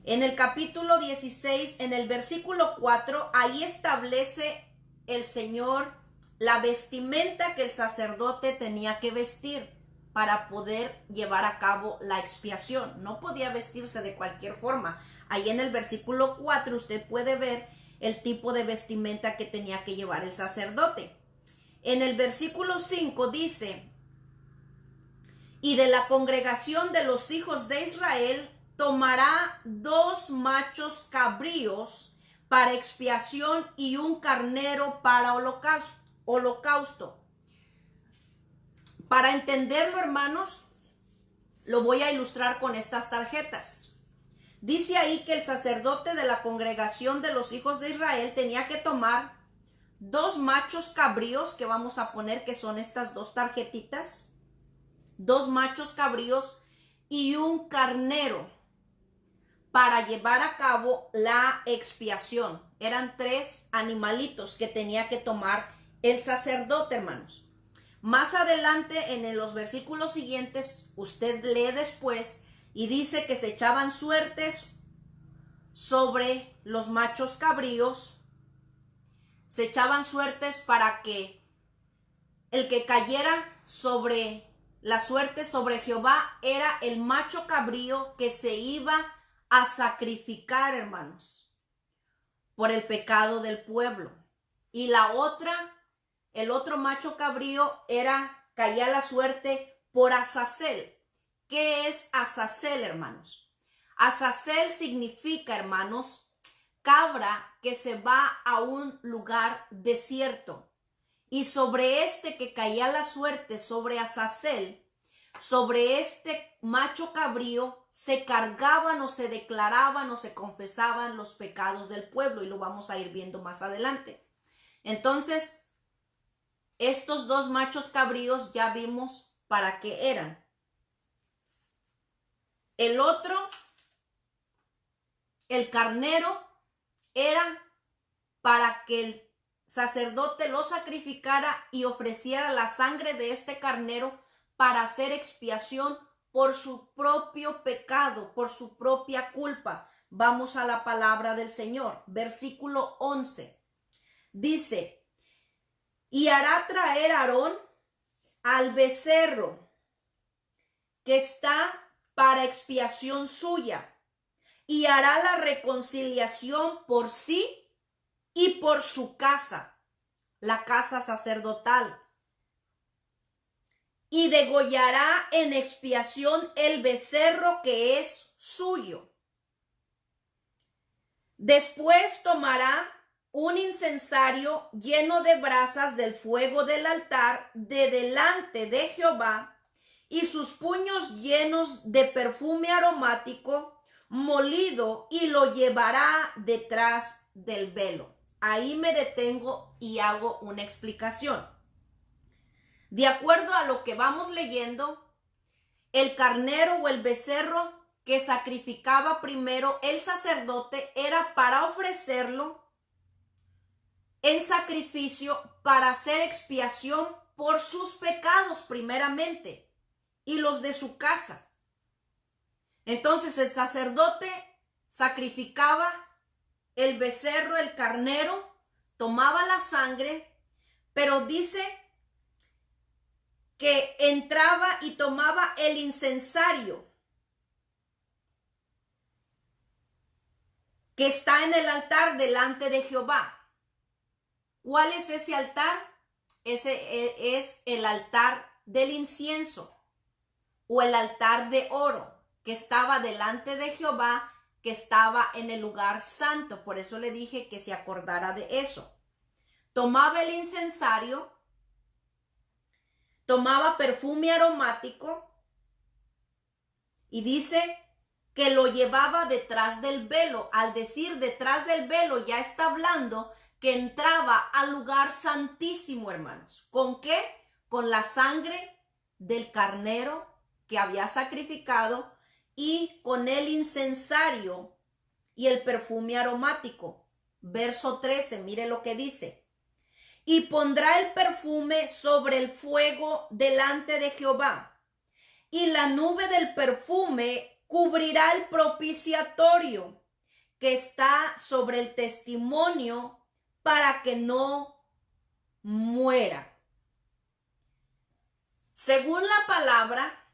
En el capítulo 16, en el versículo 4, ahí establece el Señor la vestimenta que el sacerdote tenía que vestir para poder llevar a cabo la expiación. No podía vestirse de cualquier forma. Ahí en el versículo 4 usted puede ver el tipo de vestimenta que tenía que llevar el sacerdote. En el versículo 5 dice: y de la congregación de los hijos de Israel tomará 2 machos cabríos para expiación y un carnero para holocausto. Para entenderlo, hermanos, lo voy a ilustrar con estas tarjetas. Dice ahí que el sacerdote de la congregación de los hijos de Israel tenía que tomar 2 machos cabríos, que vamos a poner que son estas 2 tarjetitas, 2 machos cabríos y un carnero para llevar a cabo la expiación. Eran 3 animalitos que tenía que tomar el sacerdote, hermanos. Más adelante, en los versículos siguientes, usted lee después y dice que se echaban suertes sobre los machos cabríos. Se echaban suertes para que el que cayera sobre la suerte sobre Jehová era el macho cabrío que se iba a sacrificar, hermanos, por el pecado del pueblo. Y el otro macho cabrío caía la suerte por Azazel. ¿Qué es Azazel, hermanos? Azazel significa, hermanos, cabra que se va a un lugar desierto. Y sobre este que caía la suerte, sobre Azazel, sobre este macho cabrío, se cargaban o se declaraban o se confesaban los pecados del pueblo, y lo vamos a ir viendo más adelante. Entonces, estos 2 machos cabríos ya vimos para qué eran. El otro, el carnero, era para que el sacerdote lo sacrificara y ofreciera la sangre de este carnero para hacer expiación por su propio pecado, por su propia culpa. Vamos a la palabra del Señor, versículo 11. Dice, y hará traer Aarón al becerro que está para expiación suya, y hará la reconciliación por sí y por su casa, la casa sacerdotal. Y degollará en expiación el becerro que es suyo. Después tomará un incensario lleno de brasas del fuego del altar de delante de Jehová, y sus puños llenos de perfume aromático molido, y lo llevará detrás del velo. Ahí me detengo y hago una explicación. De acuerdo a lo que vamos leyendo, el carnero o el becerro que sacrificaba primero el sacerdote era para ofrecerlo en sacrificio para hacer expiación por sus pecados primeramente y los de su casa. Entonces el sacerdote sacrificaba el becerro, el carnero, tomaba la sangre, pero dice que entraba y tomaba el incensario que está en el altar delante de Jehová. ¿Cuál es ese altar? Ese es el altar del incienso o el altar de oro que estaba delante de Jehová, que estaba en el lugar santo. Por eso le dije que se acordara de eso. Tomaba el incensario, tomaba perfume aromático y dice que lo llevaba detrás del velo. Al decir detrás del velo, ya está hablando que entraba al lugar santísimo, hermanos. ¿Con qué? Con la sangre del carnero que había sacrificado y con el incensario y el perfume aromático. Verso 13, mire lo que dice. Y pondrá el perfume sobre el fuego delante de Jehová, y la nube del perfume cubrirá el propiciatorio que está sobre el testimonio, para que no muera. Según la palabra,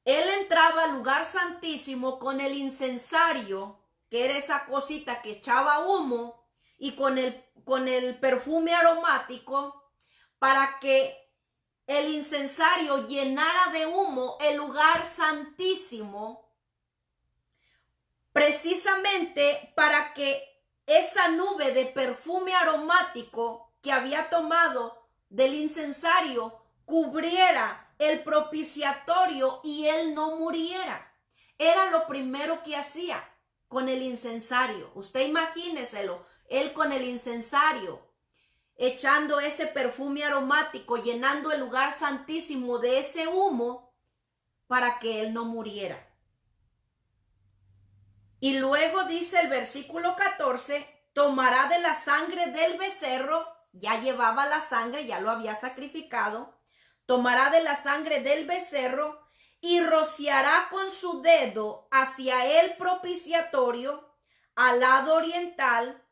él entraba al lugar santísimo con el incensario, que era esa cosita que echaba humo, y con el perfume aromático, para que el incensario llenara de humo el lugar santísimo, precisamente para que esa nube de perfume aromático que había tomado del incensario cubriera el propiciatorio y él no muriera. Era lo primero que hacía con el incensario. Usted imagíneselo, él con el incensario, echando ese perfume aromático, llenando el lugar santísimo de ese humo para que él no muriera. Y luego dice el versículo 14, tomará de la sangre del becerro, ya llevaba la sangre, ya lo había sacrificado, tomará de la sangre del becerro y rociará con su dedo hacia el propiciatorio, al lado oriental,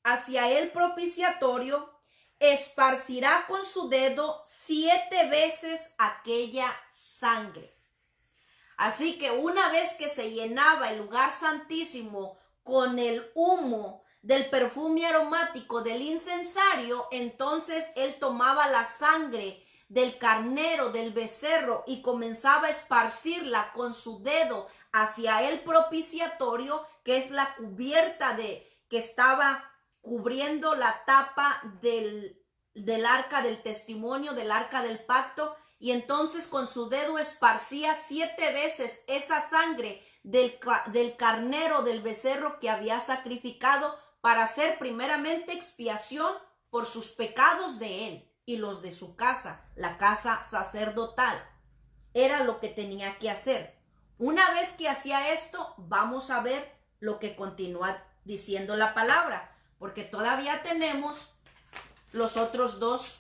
hacia el propiciatorio, esparcirá con su dedo 7 veces aquella sangre. Así que una vez que se llenaba el lugar santísimo con el humo del perfume aromático del incensario, entonces él tomaba la sangre del carnero, del becerro, y comenzaba a esparcirla con su dedo hacia el propiciatorio, que es la cubierta que estaba cubriendo la tapa del arca del testimonio, del arca del pacto. Y entonces con su dedo esparcía 7 veces esa sangre del carnero, del becerro que había sacrificado, para hacer primeramente expiación por sus pecados de él y los de su casa, la casa sacerdotal. Era lo que tenía que hacer. Una vez que hacía esto, vamos a ver lo que continúa diciendo la palabra, porque todavía tenemos los otros 2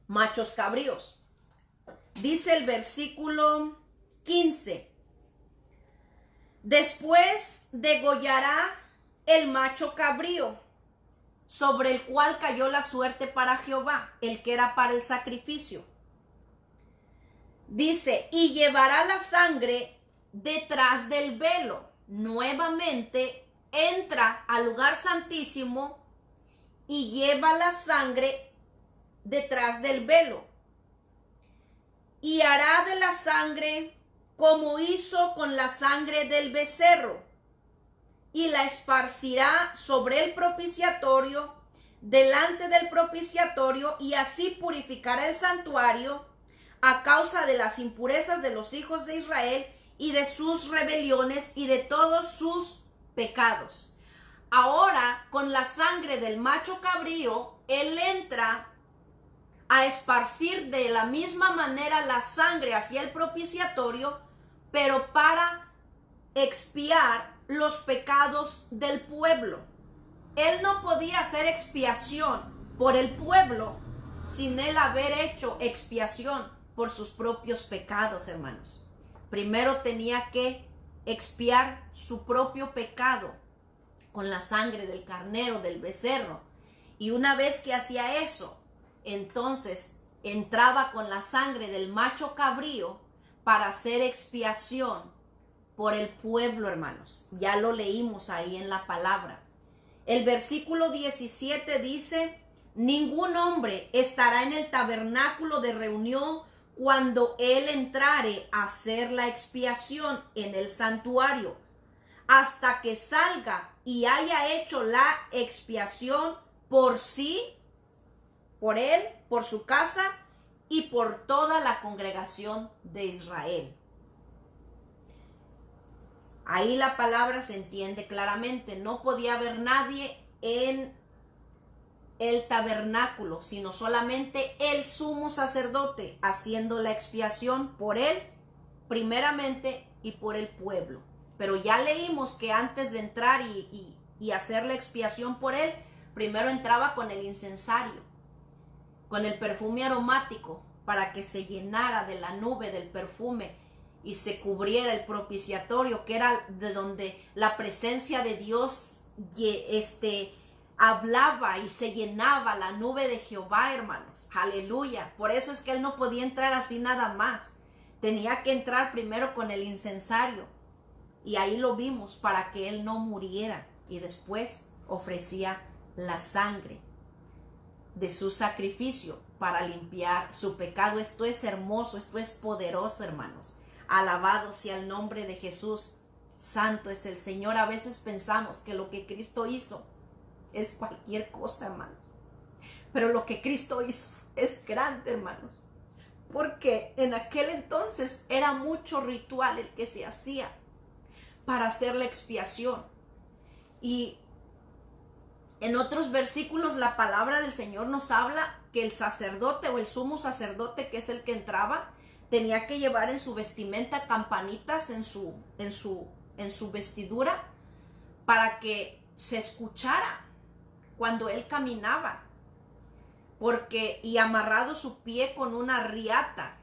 machos cabríos. Dice el versículo 15. Después degollará el macho cabrío sobre el cual cayó la suerte para Jehová, el que era para el sacrificio. Dice, y llevará la sangre detrás del velo. Nuevamente entra al lugar santísimo y lleva la sangre detrás del velo. Y hará de la sangre como hizo con la sangre del becerro, y la esparcirá sobre el propiciatorio, delante del propiciatorio, y así purificará el santuario a causa de las impurezas de los hijos de Israel y de sus rebeliones y de todos sus pecados. Ahora, con la sangre del macho cabrío, él entra a esparcir de la misma manera la sangre hacia el propiciatorio, pero para expiar los pecados del pueblo. Él no podía hacer expiación por el pueblo sin él haber hecho expiación por sus propios pecados, hermanos. Primero tenía que expiar su propio pecado con la sangre del carnero, del becerro. Y una vez que hacía eso, entonces entraba con la sangre del macho cabrío para hacer expiación por el pueblo, hermanos. Ya lo leímos ahí en la palabra. El versículo 17 dice, ningún hombre estará en el tabernáculo de reunión cuando él entrare a hacer la expiación en el santuario, hasta que salga y haya hecho la expiación por sí, por él, por su casa y por toda la congregación de Israel. Ahí la palabra se entiende claramente. No podía haber nadie en el tabernáculo, sino solamente el sumo sacerdote haciendo la expiación por él, primeramente, y por el pueblo. Pero ya leímos que antes de entrar y hacer la expiación por él, primero entraba con el incensario, con el perfume aromático, para que se llenara de la nube del perfume y se cubriera el propiciatorio, que era de donde la presencia de Dios hablaba y se llenaba la nube de Jehová, hermanos. Aleluya. Por eso es que él no podía entrar así nada más. Tenía que entrar primero con el incensario. Y ahí lo vimos, para que él no muriera. Y después ofrecía la sangre de su sacrificio para limpiar su pecado. Esto es hermoso, esto es poderoso, hermanos. Alabado sea el nombre de Jesús. Santo es el Señor. A veces pensamos que lo que Cristo hizo es cualquier cosa, hermanos. Pero lo que Cristo hizo es grande, hermanos. Porque en aquel entonces era mucho ritual el que se hacía para hacer la expiación. Y en otros versículos la palabra del Señor nos habla que el sacerdote o el sumo sacerdote, que es el que entraba, tenía que llevar en su vestimenta campanitas en su vestidura, para que se escuchara cuando él caminaba, y amarrado su pie con una riata,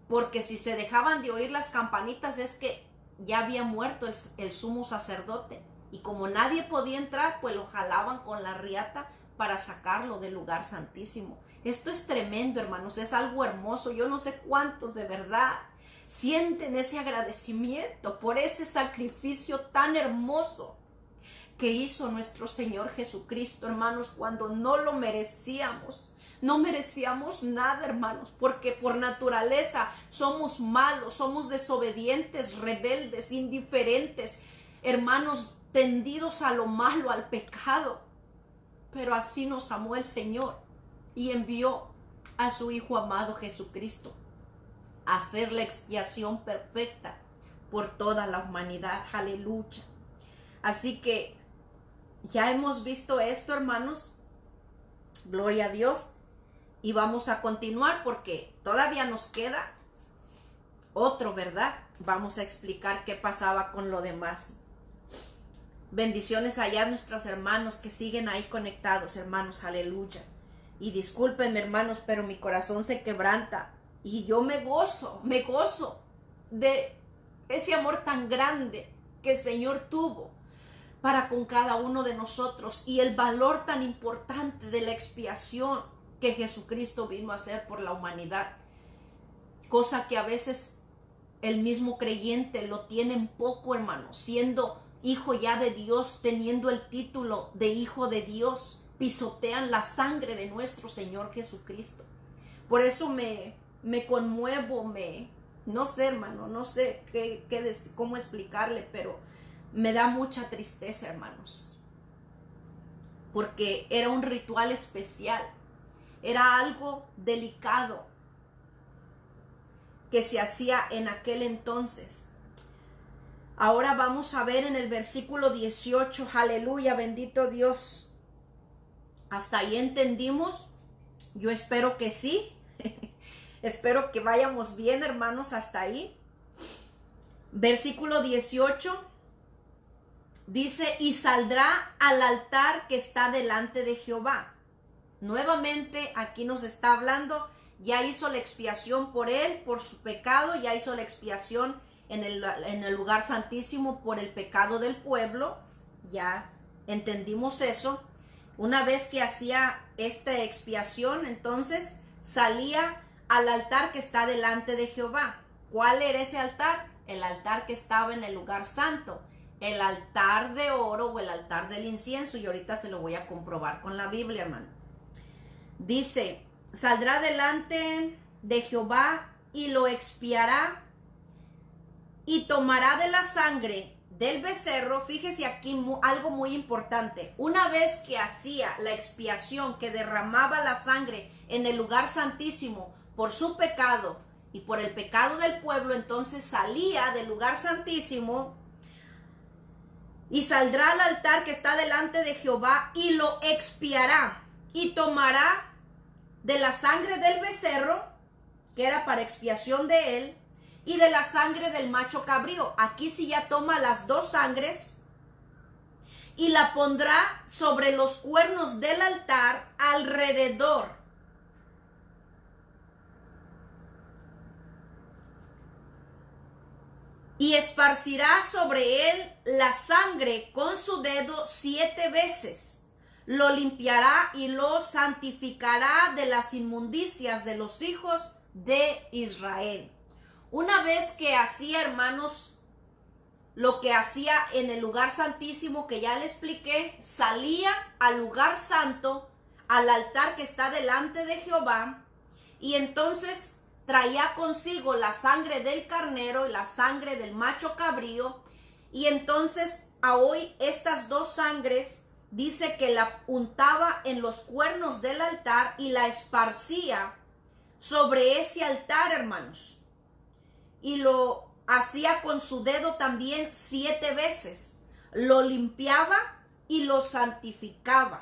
porque si se dejaban de oír las campanitas es que ya había muerto el sumo sacerdote, y como nadie podía entrar, pues lo jalaban con la riata para sacarlo del lugar santísimo. Esto es tremendo, hermanos, es algo hermoso. Yo no sé cuántos de verdad sienten ese agradecimiento por ese sacrificio tan hermoso que hizo nuestro Señor Jesucristo, hermanos, cuando no lo merecíamos. No merecíamos nada, hermanos, porque por naturaleza somos malos, somos desobedientes, rebeldes, indiferentes, hermanos, tendidos a lo malo, al pecado. Pero así nos amó el Señor y envió a su Hijo amado Jesucristo a hacer la expiación perfecta por toda la humanidad. Aleluya. Así que ya hemos visto esto, hermanos. Gloria a Dios. Y vamos a continuar porque todavía nos queda otro, ¿verdad? Vamos a explicar qué pasaba con lo demás. Bendiciones allá a nuestros hermanos que siguen ahí conectados, hermanos. Aleluya. Y discúlpenme, hermanos, pero mi corazón se quebranta. Y yo me gozo de ese amor tan grande que el Señor tuvo para con cada uno de nosotros y el valor tan importante de la expiación que Jesucristo vino a hacer por la humanidad. Cosa que a veces el mismo creyente lo tiene en poco, hermano, siendo hijo ya de Dios, teniendo el título de hijo de Dios, pisotean la sangre de nuestro Señor Jesucristo. Por eso me conmuevo, no sé, hermano, no sé cómo explicarle, pero me da mucha tristeza, hermanos, porque era un ritual especial, era algo delicado que se hacía en aquel entonces. Ahora vamos a ver en el versículo 18, aleluya, bendito Dios. ¿Hasta ahí entendimos? Yo espero que sí. Espero que vayamos bien, hermanos, hasta ahí. Versículo 18 dice, y saldrá al altar que está delante de Jehová. Nuevamente aquí nos está hablando, ya hizo la expiación por él, por su pecado, ya hizo la expiación en el lugar santísimo por el pecado del pueblo. Ya entendimos eso. Una vez que hacía esta expiación, entonces salía al altar que está delante de Jehová. ¿Cuál era ese altar? El altar que estaba en el lugar santo, el altar de oro o el altar del incienso, y ahorita se lo voy a comprobar con la Biblia, hermano. Dice, saldrá delante de Jehová y lo expiará y tomará de la sangre del becerro. Fíjese aquí algo muy importante. Una vez que hacía la expiación, que derramaba la sangre en el lugar santísimo por su pecado y por el pecado del pueblo, entonces salía del lugar santísimo y saldrá al altar que está delante de Jehová y lo expiará y tomará de la sangre del becerro, que era para expiación de él, y de la sangre del macho cabrío. Aquí sí ya toma las dos sangres y la pondrá sobre los cuernos del altar alrededor. Y esparcirá sobre él la sangre con su dedo 7 veces. Lo limpiará y lo santificará de las inmundicias de los hijos de Israel. Una vez que hacía, hermanos, lo que hacía en el lugar santísimo que ya le expliqué, salía al lugar santo, al altar que está delante de Jehová, y entonces traía consigo la sangre del carnero y la sangre del macho cabrío, y entonces a hoy estas dos sangres dice que la untaba en los cuernos del altar y la esparcía sobre ese altar, hermanos. Y lo hacía con su dedo también 7 veces. Lo limpiaba y lo santificaba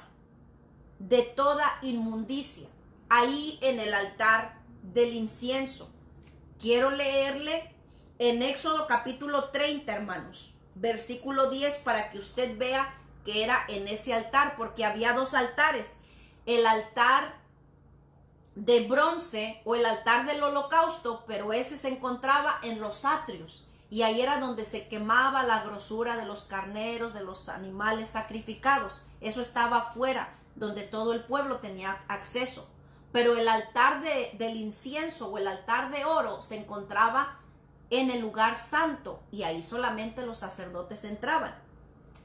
de toda inmundicia ahí en el altar del incienso. Quiero leerle en Éxodo capítulo 30, hermanos, versículo 10, para que usted vea que era en ese altar, porque había dos altares: el altar de bronce o el altar del holocausto, pero ese se encontraba en los atrios, y ahí era donde se quemaba la grosura de los carneros, de los animales sacrificados. Eso estaba afuera, donde todo el pueblo tenía acceso. Pero el altar del incienso o el altar de oro se encontraba en el lugar santo, y ahí solamente los sacerdotes entraban.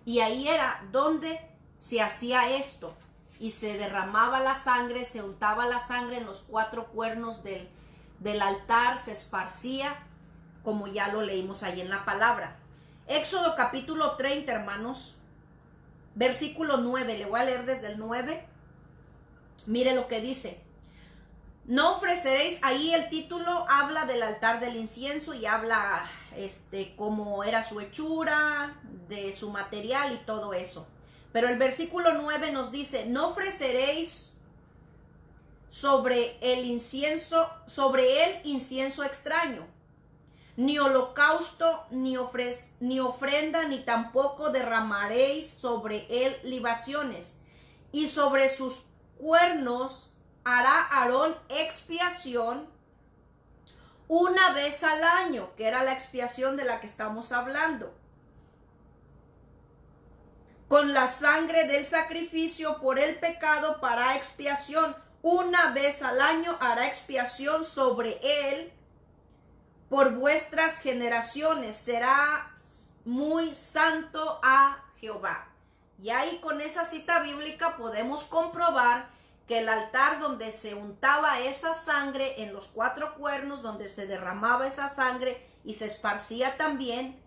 Y ahí era donde se hacía esto, y se derramaba la sangre, se untaba la sangre en los 4 cuernos del altar, se esparcía, como ya lo leímos ahí en la palabra. Éxodo capítulo 30, hermanos, versículo 9, le voy a leer desde el 9. Mire lo que dice: no ofreceréis, ahí el título habla del altar del incienso y habla cómo era su hechura, de su material y todo eso. Pero el versículo 9 nos dice: no ofreceréis sobre él incienso extraño, ni holocausto, ni ofrenda, ni tampoco derramaréis sobre él libaciones, y sobre sus cuernos hará Aarón expiación una vez al año, que era la expiación de la que estamos hablando. con la sangre del sacrificio por el pecado para expiación. Una vez al año hará expiación sobre él por vuestras generaciones. Será muy santo a Jehová. Y ahí con esa cita bíblica podemos comprobar que el altar donde se untaba esa sangre en los 4 cuernos, donde se derramaba esa sangre y se esparcía también,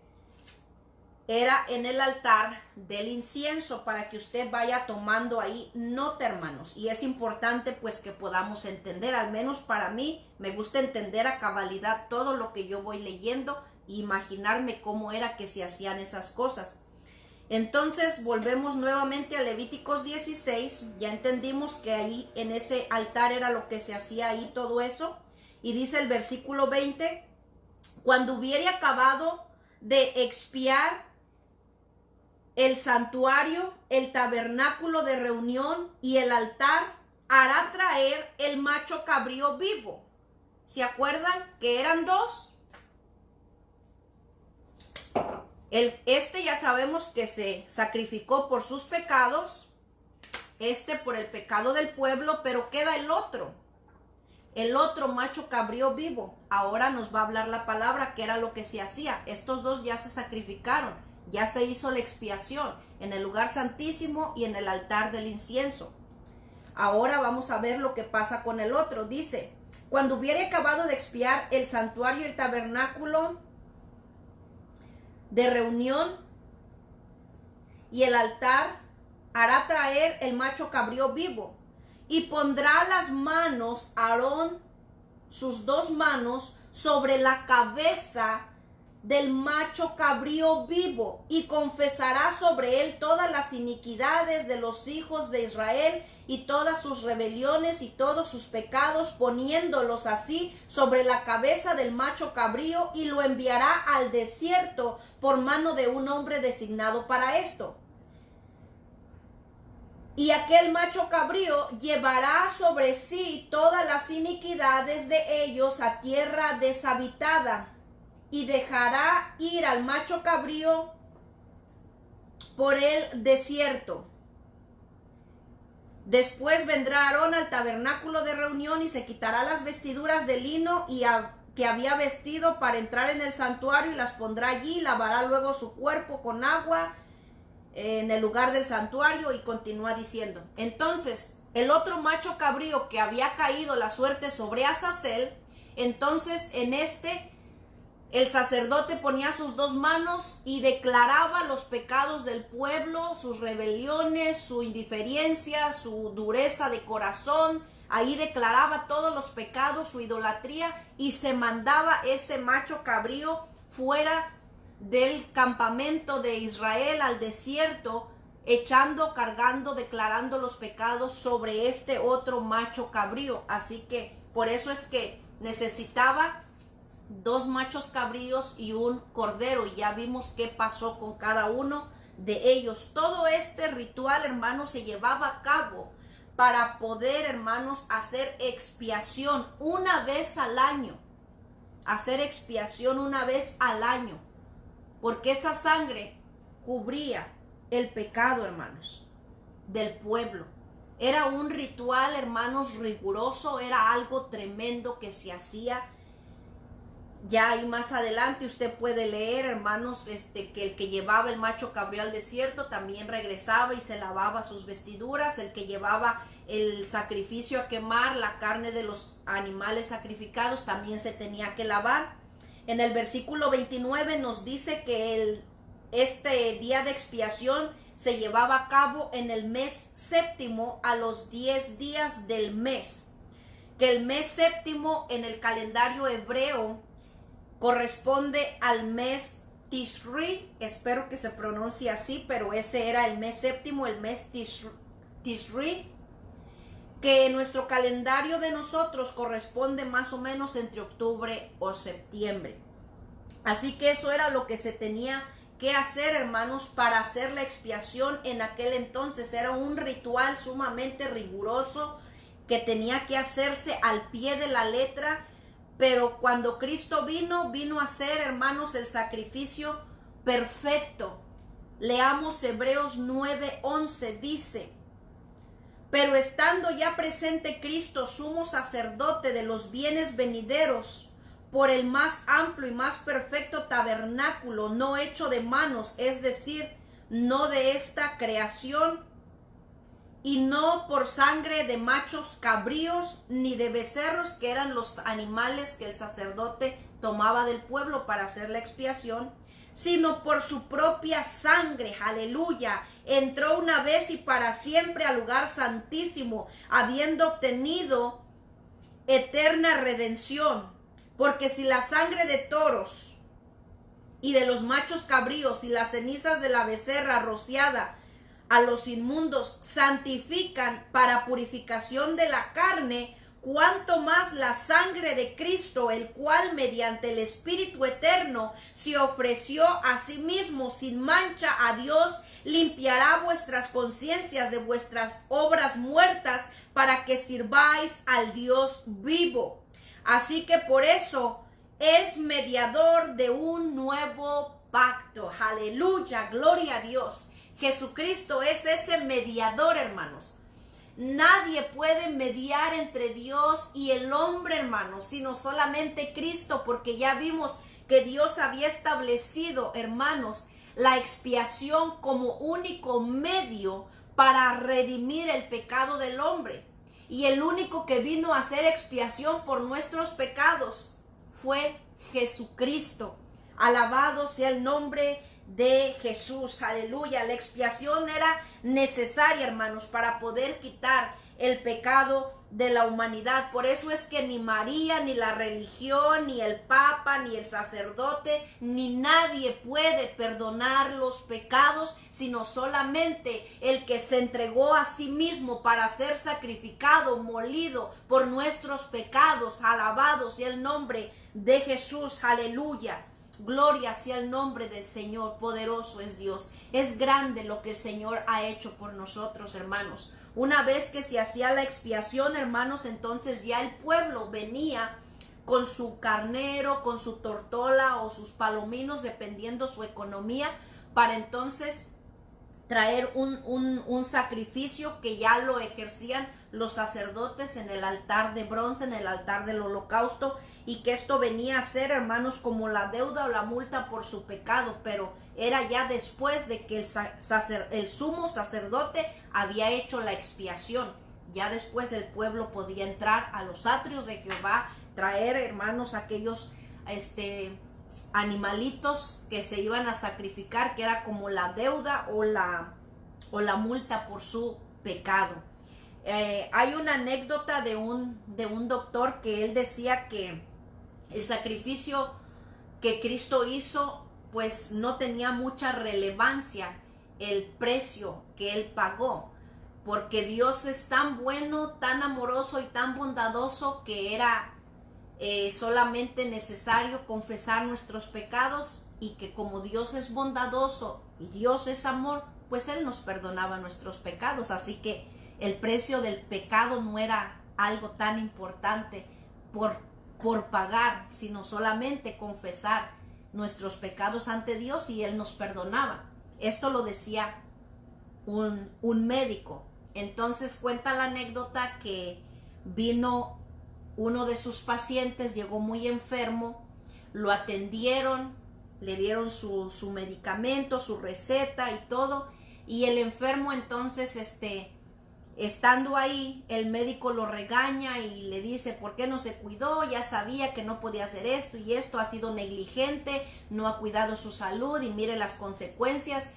era en el altar del incienso, para que usted vaya tomando ahí nota, hermanos. Y es importante pues que podamos entender, al menos para mí, me gusta entender a cabalidad todo lo que yo voy leyendo e imaginarme cómo era que se hacían esas cosas. Entonces volvemos nuevamente a Levíticos 16, ya entendimos que ahí en ese altar era lo que se hacía ahí todo eso. Y dice el versículo 20, cuando hubiere acabado de expiar el santuario, el tabernáculo de reunión y el altar, hará traer el macho cabrío vivo. ¿Se acuerdan que eran 2? Este ya sabemos que se sacrificó por sus pecados, por el pecado del pueblo, pero queda el otro macho cabrío vivo. Ahora nos va a hablar la palabra que era lo que se hacía. Estos 2 ya se sacrificaron, ya se hizo la expiación en el lugar santísimo y en el altar del incienso. Ahora vamos a ver lo que pasa con el otro. Dice, cuando hubiere acabado de expiar el santuario y el tabernáculo de reunión y el altar, hará traer el macho cabrío vivo y pondrá las manos Aarón, sus 2 manos, sobre la cabeza del macho cabrío vivo y confesará sobre él todas las iniquidades de los hijos de Israel y todas sus rebeliones y todos sus pecados, poniéndolos así sobre la cabeza del macho cabrío, y lo enviará al desierto por mano de un hombre designado para esto. Y aquel macho cabrío llevará sobre sí todas las iniquidades de ellos a tierra deshabitada, y dejará ir al macho cabrío por el desierto. Después vendrá Aarón al tabernáculo de reunión y se quitará las vestiduras de lino que había vestido para entrar en el santuario, y las pondrá allí, lavará luego su cuerpo con agua en el lugar del santuario, y continúa diciendo. Entonces, el otro macho cabrío que había caído la suerte sobre Azazel, entonces el sacerdote ponía sus 2 manos y declaraba los pecados del pueblo, sus rebeliones, su indiferencia, su dureza de corazón. Ahí declaraba todos los pecados, su idolatría, y se mandaba ese macho cabrío fuera del campamento de Israel al desierto, cargando, declarando los pecados sobre este otro macho cabrío. Así que por eso es que necesitaba 2 machos cabríos y un cordero, y ya vimos qué pasó con cada uno de ellos. Todo este ritual, hermanos, se llevaba a cabo para poder, hermanos, hacer expiación una vez al año. Hacer expiación una vez al año, porque esa sangre cubría el pecado, hermanos, del pueblo. Era un ritual, hermanos, riguroso, era algo tremendo que se hacía. Ya ahí más adelante usted puede leer, hermanos, que el que llevaba el macho cabrío al desierto también regresaba y se lavaba sus vestiduras. El que llevaba el sacrificio a quemar, la carne de los animales sacrificados, también se tenía que lavar. En el versículo 29 nos dice que este día de expiación se llevaba a cabo en el mes séptimo, a los 10 días del mes. Que el mes séptimo en el calendario hebreo corresponde al mes Tishri, espero que se pronuncie así, pero ese era el mes séptimo, el mes Tishri, que en nuestro calendario de nosotros corresponde más o menos entre octubre o septiembre. Así que eso era lo que se tenía que hacer, hermanos, para hacer la expiación en aquel entonces. Era un ritual sumamente riguroso que tenía que hacerse al pie de la letra. Pero cuando Cristo vino a hacer, hermanos, el sacrificio perfecto, Leamos Hebreos 9:11, dice: pero estando ya presente Cristo, sumo sacerdote de los bienes venideros, por el más amplio y más perfecto tabernáculo, no hecho de manos, es decir, no de esta creación, y no por sangre de machos cabríos, ni de becerros, que eran los animales que el sacerdote tomaba del pueblo para hacer la expiación, sino por su propia sangre, aleluya, entró una vez y para siempre al lugar santísimo, habiendo obtenido eterna redención. Porque si la sangre de toros y de los machos cabríos y las cenizas de la becerra rociada a los inmundos santifican para purificación de la carne, cuanto más la sangre de Cristo, el cual mediante el Espíritu eterno se ofreció a sí mismo sin mancha a Dios, limpiará vuestras conciencias de vuestras obras muertas para que sirváis al Dios vivo. Así que por eso es mediador de un nuevo pacto. Aleluya, gloria a Dios. Jesucristo es ese mediador, hermanos. Nadie puede mediar entre Dios y el hombre, hermanos, sino solamente Cristo, porque ya vimos que Dios había establecido, hermanos, la expiación como único medio para redimir el pecado del hombre. Y el único que vino a hacer expiación por nuestros pecados fue Jesucristo. Alabado sea el nombre de Jesús, aleluya. La expiación era necesaria, hermanos, para poder quitar el pecado de la humanidad. Por eso es que ni María, ni la religión, ni el Papa, ni el sacerdote, ni nadie puede perdonar los pecados, sino solamente el que se entregó a sí mismo para ser sacrificado, molido por nuestros pecados. Alabado sea el nombre de Jesús, aleluya. Gloria sea el nombre del Señor, poderoso es Dios. Es grande lo que el Señor ha hecho por nosotros, hermanos. Una vez que se hacía la expiación, hermanos, entonces ya el pueblo venía con su carnero, con su tortola o sus palominos, dependiendo su economía, para entonces traer un sacrificio que ya lo ejercían los sacerdotes en el altar de bronce, en el altar del holocausto, y que esto venía a ser, hermanos, como la deuda o la multa por su pecado, pero era ya después de que el sumo sacerdote había hecho la expiación. Ya después el pueblo podía entrar a los atrios de Jehová, traer, hermanos, aquellos animalitos que se iban a sacrificar, que era como la deuda o la multa por su pecado. Hay una anécdota de un doctor que él decía que el sacrificio que Cristo hizo pues no tenía mucha relevancia el precio que él pagó, porque Dios es tan bueno, tan amoroso y tan bondadoso que era solamente necesario confesar nuestros pecados, y que como Dios es bondadoso y Dios es amor, pues Él nos perdonaba nuestros pecados. Así que el precio del pecado no era algo tan importante por pagar, sino solamente confesar nuestros pecados ante Dios y Él nos perdonaba. Esto lo decía un médico. Entonces cuenta la anécdota que vino uno de sus pacientes, llegó muy enfermo, lo atendieron, le dieron su medicamento, su receta y todo, y el enfermo entonces estando ahí, el médico lo regaña y le dice: ¿por qué no se cuidó? Ya sabía que no podía hacer esto y esto, ha sido negligente, no ha cuidado su salud y mire las consecuencias.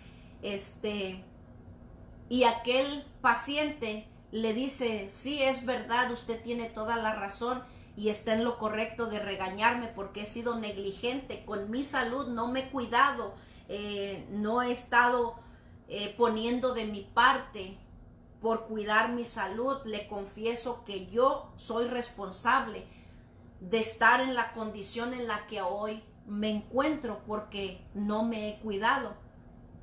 Y aquel paciente le dice: sí, es verdad, usted tiene toda la razón y está en lo correcto de regañarme porque he sido negligente con mi salud, no me he cuidado, no he estado poniendo de mi parte por cuidar mi salud. Le confieso que yo soy responsable de estar en la condición en la que hoy me encuentro porque no me he cuidado.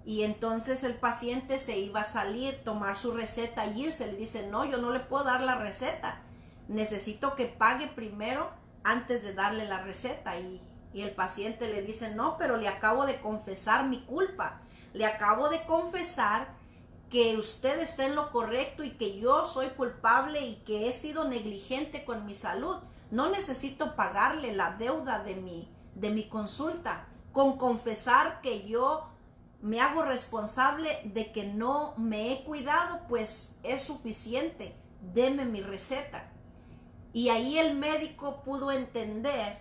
Y entonces el paciente se iba a salir, tomar su receta y irse. Le dice: no, yo no le puedo dar la receta, necesito que pague primero antes de darle la receta. Y el paciente le dice: no, pero le acabo de confesar mi culpa, le acabo de confesar que usted está en lo correcto y que yo soy culpable y que he sido negligente con mi salud. No necesito pagarle la deuda de mi consulta. Con confesar que yo me hago responsable de que no me he cuidado, pues es suficiente. Deme mi receta. Y ahí el médico pudo entender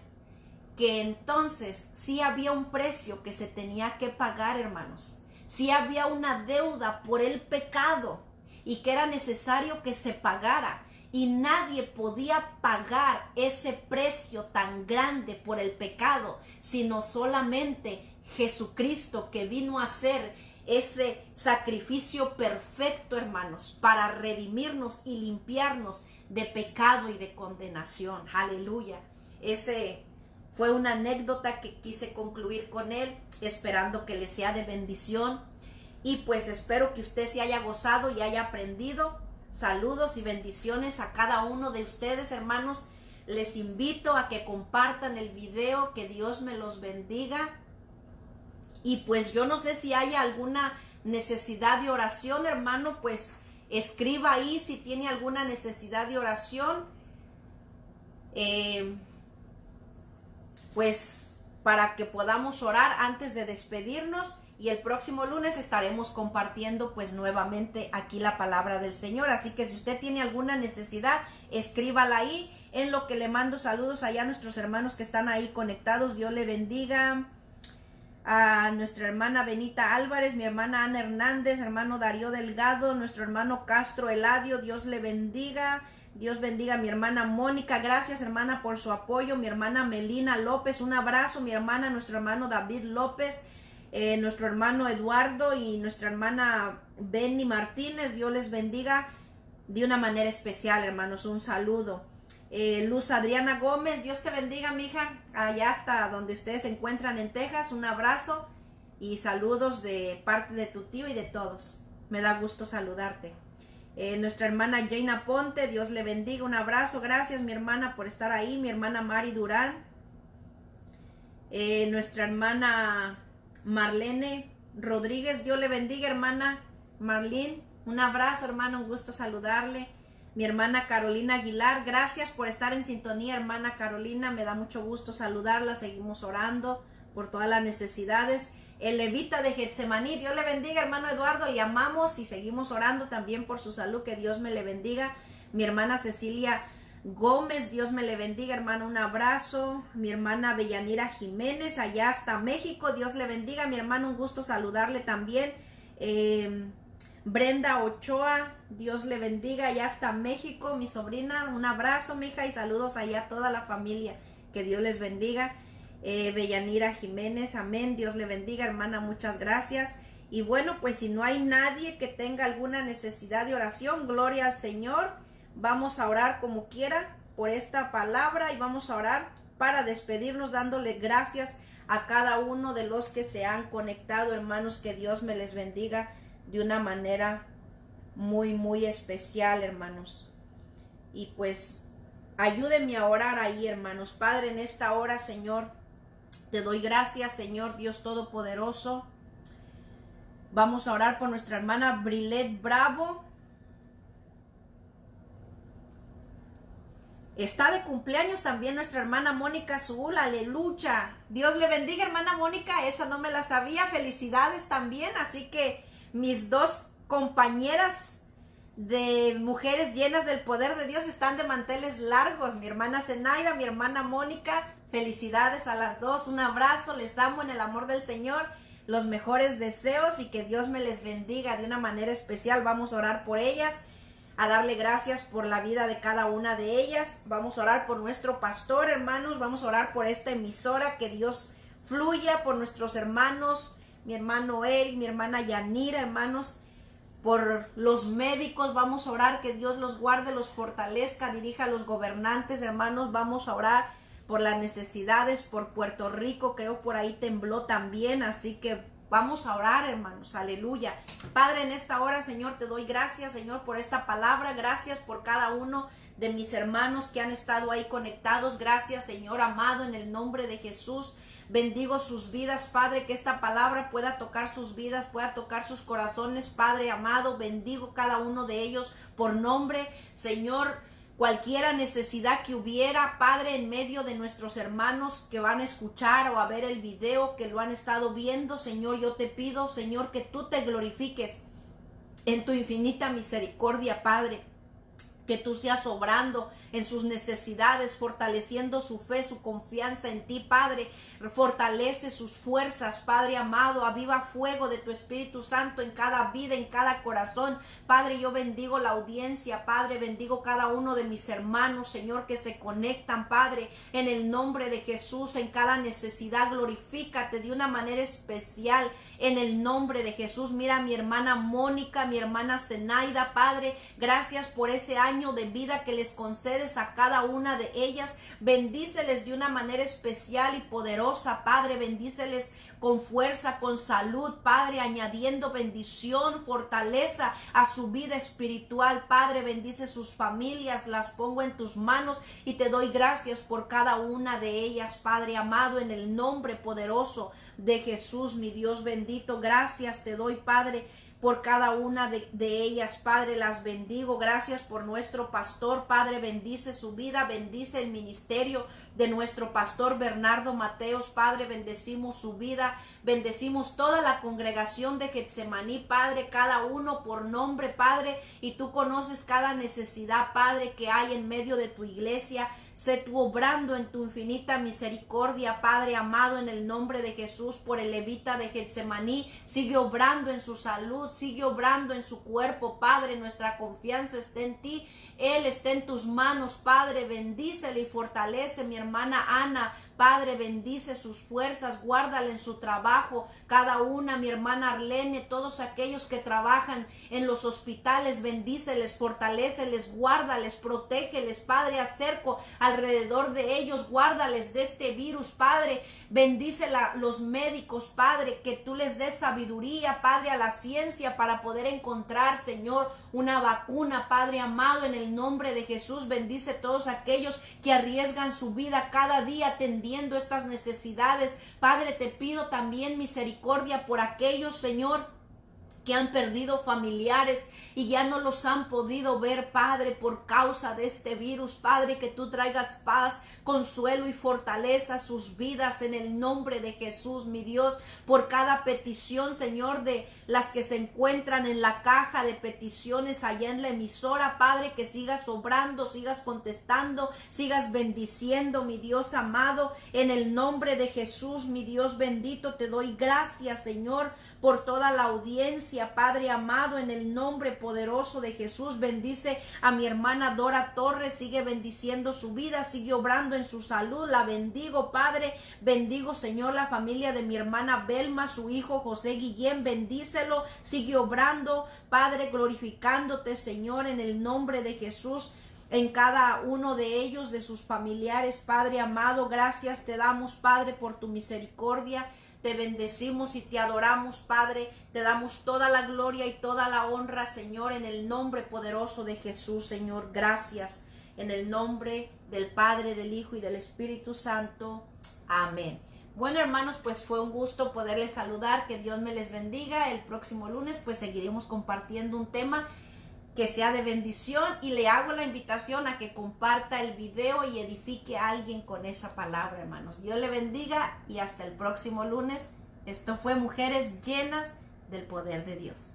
que entonces sí había un precio que se tenía que pagar, hermanos. Sí había una deuda por el pecado y que era necesario que se pagara. Y nadie podía pagar ese precio tan grande por el pecado, sino solamente Jesucristo, que vino a hacer ese sacrificio perfecto, hermanos, para redimirnos y limpiarnos de pecado y de condenación. Aleluya. Ese fue una anécdota que quise concluir con él, esperando que le sea de bendición. Y pues espero que usted se haya gozado y haya aprendido. Saludos y bendiciones a cada uno de ustedes, hermanos. Les invito a que compartan el video, que Dios me los bendiga. Y pues yo no sé si haya alguna necesidad de oración, hermano, pues escriba ahí si tiene alguna necesidad de oración. Pues para que podamos orar antes de despedirnos, y el próximo lunes estaremos compartiendo pues nuevamente aquí la palabra del Señor. Así que si usted tiene alguna necesidad, escríbala ahí, en lo que le mando saludos allá a nuestros hermanos que están ahí conectados. Dios le bendiga a nuestra hermana Benita Álvarez, mi hermana Ana Hernández, hermano Darío Delgado, nuestro hermano Castro Eladio, Dios le bendiga. Dios bendiga a mi hermana Mónica, gracias hermana por su apoyo, mi hermana Melina López, un abrazo, mi hermana, nuestro hermano David López, nuestro hermano Eduardo y nuestra hermana Benny Martínez, Dios les bendiga de una manera especial, hermanos, un saludo. Luz Adriana Gómez, Dios te bendiga, mija, allá hasta donde ustedes se encuentran en Texas, un abrazo y saludos de parte de tu tío y de todos, me da gusto saludarte. Nuestra hermana Jaina Ponte, Dios le bendiga, un abrazo, gracias mi hermana por estar ahí, mi hermana Mari Durán, nuestra hermana Marlene Rodríguez, Dios le bendiga hermana Marlene, un abrazo hermana, un gusto saludarle. Mi hermana Carolina Aguilar, gracias por estar en sintonía hermana Carolina, me da mucho gusto saludarla, seguimos orando por todas las necesidades. El levita de Getsemaní, Dios le bendiga hermano Eduardo, le amamos y seguimos orando también por su salud, que Dios me le bendiga. Mi hermana Cecilia Gómez, Dios me le bendiga hermano, un abrazo. Mi hermana Bellanira Jiménez, allá hasta México, Dios le bendiga. Mi hermano, un gusto saludarle también. Brenda Ochoa, Dios le bendiga, allá hasta México, mi sobrina, un abrazo mija y saludos allá a toda la familia, que Dios les bendiga. Bellanira Jiménez, amén, Dios le bendiga hermana, muchas gracias. Y bueno, pues si no hay nadie que tenga alguna necesidad de oración, gloria al Señor, vamos a orar como quiera por esta palabra y vamos a orar para despedirnos dándole gracias a cada uno de los que se han conectado, hermanos, que Dios me les bendiga de una manera muy especial, hermanos. Y pues ayúdenme a orar ahí, hermanos. Padre, en esta hora, Señor, te doy gracias, Señor Dios Todopoderoso. Vamos a orar por nuestra hermana Brilet Bravo. Está de cumpleaños también nuestra hermana Mónica Zul, aleluya. Dios le bendiga, hermana Mónica, esa no me la sabía. Felicidades también, así que mis dos compañeras de mujeres llenas del poder de Dios están de manteles largos. Mi hermana Zenaida, mi hermana Mónica, felicidades a las dos, un abrazo, les amo en el amor del Señor, los mejores deseos y que Dios me les bendiga de una manera especial. Vamos a orar por ellas, a darle gracias por la vida de cada una de ellas. Vamos a orar por nuestro pastor, hermanos, vamos a orar por esta emisora, que Dios fluya, por nuestros hermanos, mi hermano Eric, mi hermana Yanira, hermanos, por los médicos, vamos a orar que Dios los guarde, los fortalezca, dirija a los gobernantes, hermanos, vamos a orar por las necesidades, por Puerto Rico, creo por ahí tembló también, así que vamos a orar, hermanos, aleluya. Padre, en esta hora, Señor, te doy gracias, Señor, por esta palabra, gracias por cada uno de mis hermanos que han estado ahí conectados. Gracias, Señor amado, en el nombre de Jesús. Bendigo sus vidas, Padre, que esta palabra pueda tocar sus vidas, pueda tocar sus corazones, Padre amado. Bendigo cada uno de ellos por nombre, Señor. Cualquiera necesidad que hubiera, Padre, en medio de nuestros hermanos que van a escuchar o a ver el video, que lo han estado viendo, Señor, yo te pido, Señor, que tú te glorifiques en tu infinita misericordia, Padre. Que tú seas obrando en sus necesidades, fortaleciendo su fe, su confianza en ti, Padre. Fortalece sus fuerzas, Padre amado. Aviva fuego de tu Espíritu Santo en cada vida, en cada corazón. Padre, yo bendigo la audiencia, Padre. Bendigo cada uno de mis hermanos, Señor, que se conectan, Padre. En el nombre de Jesús, en cada necesidad, glorifícate de una manera especial. En el nombre de Jesús, mira a mi hermana Mónica, mi hermana Zenaida, Padre. Gracias por ese año de vida que les concedes a cada una de ellas. Bendíceles de una manera especial y poderosa, Padre. Bendíceles con fuerza, con salud, Padre, añadiendo bendición, fortaleza a su vida espiritual, Padre. Bendice sus familias, las pongo en tus manos y te doy gracias por cada una de ellas, Padre amado, en el nombre poderoso de Jesús, mi Dios bendito. Gracias te doy, Padre, por cada una de ellas, Padre. Las bendigo. Gracias por nuestro pastor, Padre. Bendice su vida, bendice el ministerio de nuestro pastor Bernardo Mateos, Padre. Bendecimos su vida, bendecimos toda la congregación de Getsemaní, Padre, cada uno por nombre, Padre, y tú conoces cada necesidad, Padre, que hay en medio de tu iglesia. Sé tú obrando en tu infinita misericordia, Padre amado, en el nombre de Jesús, por el levita de Getsemaní. Sigue obrando en su salud, sigue obrando en su cuerpo, Padre. Nuestra confianza está en ti. Él está en tus manos, Padre. Bendícele y fortalece mi hermana Ana. Padre, bendice sus fuerzas, guárdala en su trabajo, cada una, mi hermana Arlene, todos aquellos que trabajan en los hospitales, bendíceles, fortaléceles, guárdales, protégeles, Padre, acerco alrededor de ellos, guárdales de este virus, Padre. Bendice los médicos, Padre, que tú les des sabiduría, Padre, a la ciencia para poder encontrar, Señor, una vacuna, Padre amado, en el nombre de Jesús. Bendice todos aquellos que arriesgan su vida cada día atendiendo estas necesidades. Padre, te pido también misericordia por aquellos, Señor, que han perdido familiares y ya no los han podido ver, Padre, por causa de este virus. Padre, que tú traigas paz, consuelo y fortaleza a sus vidas en el nombre de Jesús, mi Dios, por cada petición, Señor, de las que se encuentran en la caja de peticiones allá en la emisora, Padre, que sigas obrando, sigas contestando, sigas bendiciendo, mi Dios amado, en el nombre de Jesús, mi Dios bendito. Te doy gracias, Señor, por toda la audiencia, Padre amado, en el nombre poderoso de Jesús. Bendice a mi hermana Dora Torres, sigue bendiciendo su vida, sigue obrando en su salud. La bendigo, Padre. Bendigo, Señor, la familia de mi hermana Belma, su hijo José Guillén. Bendícelo, sigue obrando, Padre, glorificándote, Señor, en el nombre de Jesús, en cada uno de ellos, de sus familiares, Padre amado. Gracias te damos, Padre, por tu misericordia. Te bendecimos y te adoramos, Padre. Te damos toda la gloria y toda la honra, Señor, en el nombre poderoso de Jesús, Señor. Gracias. En el nombre del Padre, del Hijo y del Espíritu Santo. Amén. Bueno, hermanos, pues fue un gusto poderles saludar. Que Dios me les bendiga. El próximo lunes, pues seguiremos compartiendo un tema que sea de bendición, y le hago la invitación a que comparta el video y edifique a alguien con esa palabra, hermanos. Dios le bendiga y hasta el próximo lunes. Esto fue Mujeres Llenas del Poder de Dios.